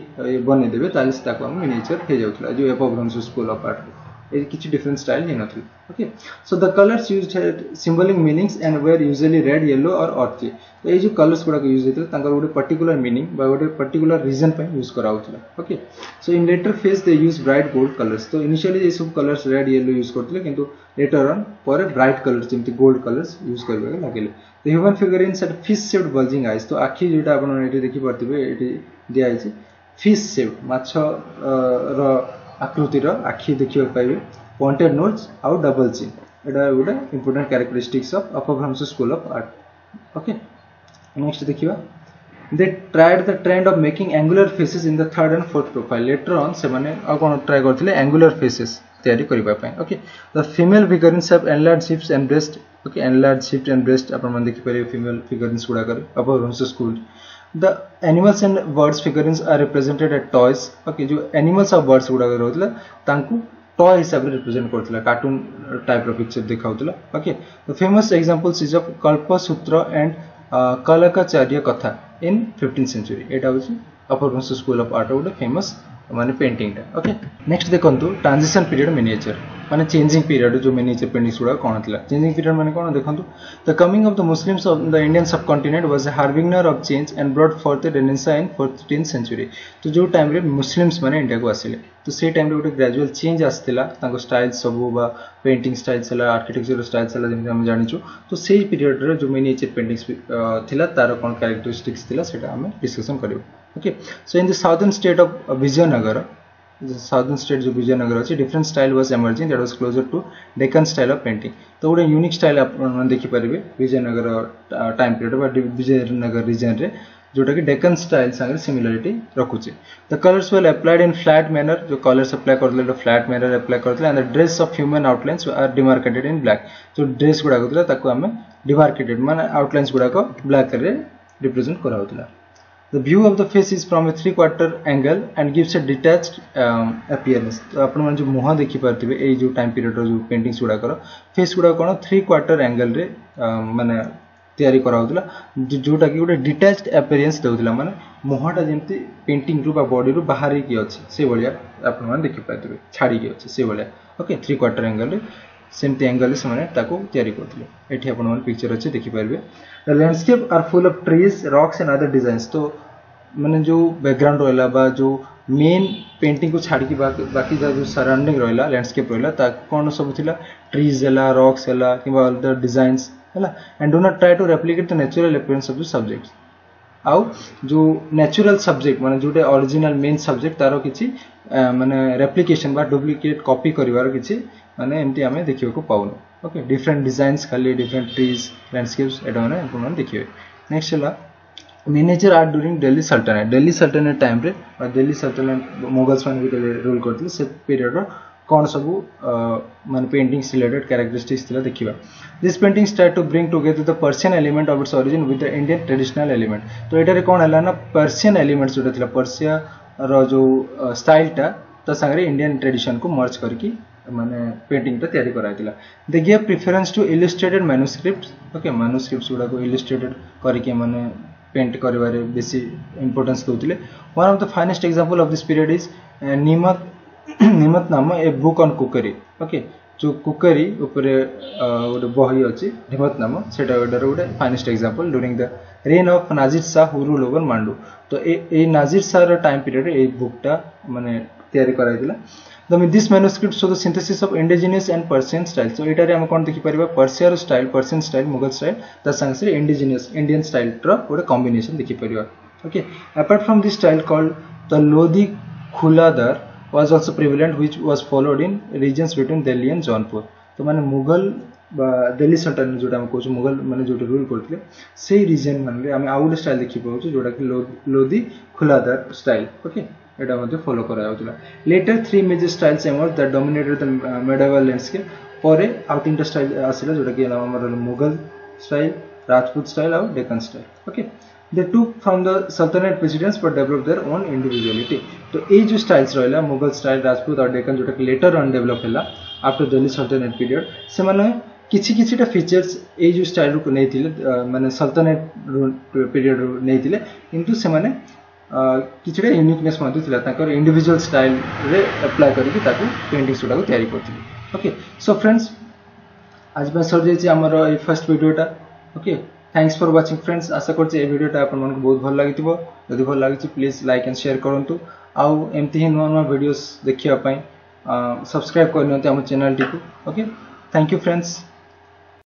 बने देबे ताले से ताको हम मिनिएचर हे जाउतला जो अपभ्रंश स्कूल ऑफ आर्ट ए किछि डिफरेंट स्टाइल हे नथिल okay so the colours used had symbolic meanings and were usually red yellow और ऑरेंज तो ए जो कलर्स गुडा यूज हेतले तांकर गोटे पर्टिकुलर मीनिंग बा गोटे पर्टिकुलर रीजन पे यूज कराउतला okay so in later phase they use bright gold colours तो इनिशियली ये सब कलर्स रेड येलो यूज करथले किंतु लेटर ऑन पर ब्राइट कलर्स जेमति गोल्ड कलर्स यूज करबे लागिले the human figure in set fish shaped bulging eyes तो आखी जेटा आपण एठी देखि परथिबे एठी दिया आइछि फिश शेप्ड माछ रो आकृति रो आखी देखियो पाइबे पॉइंटेड नोज और डबल चिन एटा गोटे इंपोर्टेंट कैरेक्टरिस्टिक्स ऑफ अपभ्रंश school of art okay next देखिबा they tried the trend of making angular faces in the third and fourth profile later on se mane a kon try करथिले angular faces तयारी करिबा पय okay the female figurines have enlarged hips and breast okay enlarged hips and breast अपन मन देखि परिबे female figurines गुडा कर अपभ्रंश school the animals and birds figurines are represented as toys okay जो animals और birds गुडा रहतला तांकू टॉय हिसाब रे रिप्रेजेंट करथला कार्टून टाइप रो पिक्चर देखाउतला okay the famous examples is of Kalpasutra and Kalakacharya Katha in 15th century एटा होची अपभ्रंश स्कूल ऑफ आर्ट गोटे फेमस माने पेंटिंग टा ओके नेक्स्ट देखंतु ट्रांजिशन पीरियड मिनिएचर माने चेंजिंग पीरियड जो मिनिएचर पेंटिंग्स गुडा कोन थिला चेंजिंग पीरियड माने कोन देखंतु the coming of the Muslims of the Indian subcontinent was a harbinger of change and brought forth the renaissance in 14th century तो जो टाइम रे मुस्लिम्स माने इंडिया को आसिले तो से टाइम रे गोटे ग्रेजुअल चेंज आस्तिला तांको स्टाइल सब बा पेंटिंग स्टाइल सला आर्किटेक्चर स्टाइल सला जेम हम जानिचो तो से पीरियड रे जो मिनिएचर पेंटिंग्स थिला तार कोन कैरेक्टरिस्टिक्स थिला सेटा हम डिस्कशन करियो okay so in the southern state of Vijayanagar southern state जो विजयनगर अछि different style was emerging that was closer to Deccan style of painting तो गोटे यूनिक स्टाइल आपण देखि परिबे विजयनगर टाइम पीरियड बा विजयनगर रीजन रे जोटा कि डेक्कन स्टाइल संगे सिमिलरिटी रखुचे the colours were applied in flat manner जो कलर्स अप्लाई करले फ्लैट मैनर अप्लाई करले and the dress of human outlines are demarcated in black जो ड्रेस गुडा होतला ताको हमें डिमार्केटेड माने आउटलाइंस गुडा को ब्लैक रे रिप्रेजेंट करा होतला The view of the face is from a 3/4 angle and gives a detached appearance. तो अपन मन जो मुहा देखि परथिबे ए जो टाइम पीरियड रो जो पेंटिंग्स गुडा करो फेस गुडा कोन 3/4 एंगल रे माने तैयारी कराउतला जोटा कि गोटे डिटैच्ड अपीयरेंस देउतला माने मुहटा जेमती पेंटिंग रु बा बॉडी रु बाहर की अछि से बलिया आपण माने देखि पाइतबे छाड़ी की अछि से बलिया ओके 3/4 एंगल रे सेमती एंगल से माने ताको तैयारी करथले एठी आपण माने पिक्चर अछि देखि पाइबे the landscape are full of trees rocks and other designs तो माने जो बैकग्राउंड रहला बा जो मेन पेंटिंग को छाड़ी की बाकी जो सराउंडिंग रहला लैंडस्केप रहला ता कोन सब थिला ट्रीज हला रॉक्स हला किबा अदर डिजाइंस हला and do not try to replicate the natural appearance of the subject आउ जो नेचुरल सब्जेक्ट माने जोटे ओरिजिनल मेन सब्जेक्ट तारो किछि माने रेप्लिकेशन बा डुप्लिकेट कॉपी करिवार किछि माने एमती हमें देखियो को पाउनो ओके डिफरेंट डिजाइंस खाली डिफरेंट ट्रीज लैंडस्केप्स एटा माने आपण देखियो नेक्स्ट हला मिनिएचर आर्ट ड्यूरिंग दिल्ली सल्तनत टाइम रे दिल्ली सल्तनत मुगल्स मान भी रूल करथिले से पीरियड रो कौन सब मान पेंटिंग्स रिलेटेड कैरेक्टरिस्टिक्स थिला देखिबा this paintings try to bring together the Persian element of its origin with the Indian traditional element तो एटारे कोन हला ना पर्शियन एलिमेंट्स जोटा थिला पर्शिया रो जो स्टाइल ता त संगरे इंडियन ट्रेडिशन को मर्ज करके माने पेंटिंग ता तैयारी कराइतिला they give preference to illustrated manuscripts okay manuscripts गुडा को इलस्ट्रेटेड करके माने पेंट करिवारे बेसी इंपोर्टेंस दोतिले one of the finest example of this period is Nimat Nama a book on cookery okay जो कुकरी ऊपर गोटे बही अछि निमत नाम सेटा गोटे finest example during the reign of Nasir Shah who rule over Mandu तो ए नाजिर शाह रो टाइम पीरियड ए बुकटा माने तैयारी कराइदिला this manuscript show the synthesis of indigenous and Persian style so एटारे हम कोन देखि परिबा Persian style Persian style Mughal style त संग से इंडिजिनियस इंडियन स्टाइल रो गोटे कॉम्बिनेशन देखि परिबा okay apart from this style called the Lodhi Khuladar was also prevalent which was followed in regions between Delhi and Jaunpur तो माने मुगल दिल्ली सल्तनत जोटा हम कहू मुगल माने जोटा रूल करथिले से रीजन माने हम आउट स्टाइल देखि पाउछु जोटा कि लोधी खुलादर स्टाइल ओके एटा मध्ये फॉलो करा होतला later 3 major styles emerge that dominated the medieval landscape परे आउट इंटर स्टाइल आसिला जोटा कि हमर मुगल स्टाइल राजपूत स्टाइल और Deccan style okay they took from the sultanate presidents but developed their own individuality तो ए जो स्टाइल्स रहला मुगल स्टाइल राजपूत और डेक्कन जोटा कि लेटर ऑन डेवलप हैला आफ्टर दिल्ली सल्तनत पीरियड से माने किछिटा फीचर्स ए जो स्टाइल को नैथिले माने सल्तनत पीरियड नैथिले किंतु से माने किछिटा यूनिकनेस मध्ये थिला ताकर इंडिविजुअल स्टाइल रे अप्लाई करके ताको पेंटिंग्स जोटा को तैयारी करथिले ओके सो फ्रेंड्स आज बस सर जे हमर ए फर्स्ट वीडियोटा okay thanks for watching friends आशा करछि ए वीडियोटा आपन मन को बहुत भल लागितिबो यदि भल लागिछि प्लीज लाइक एंड शेयर करंतु आउ एमती ही नवा वीडियोस देखिया पई सब्सक्राइब करनियंतु हम चैनल टी को ओके थैंक यू फ्रेंड्स।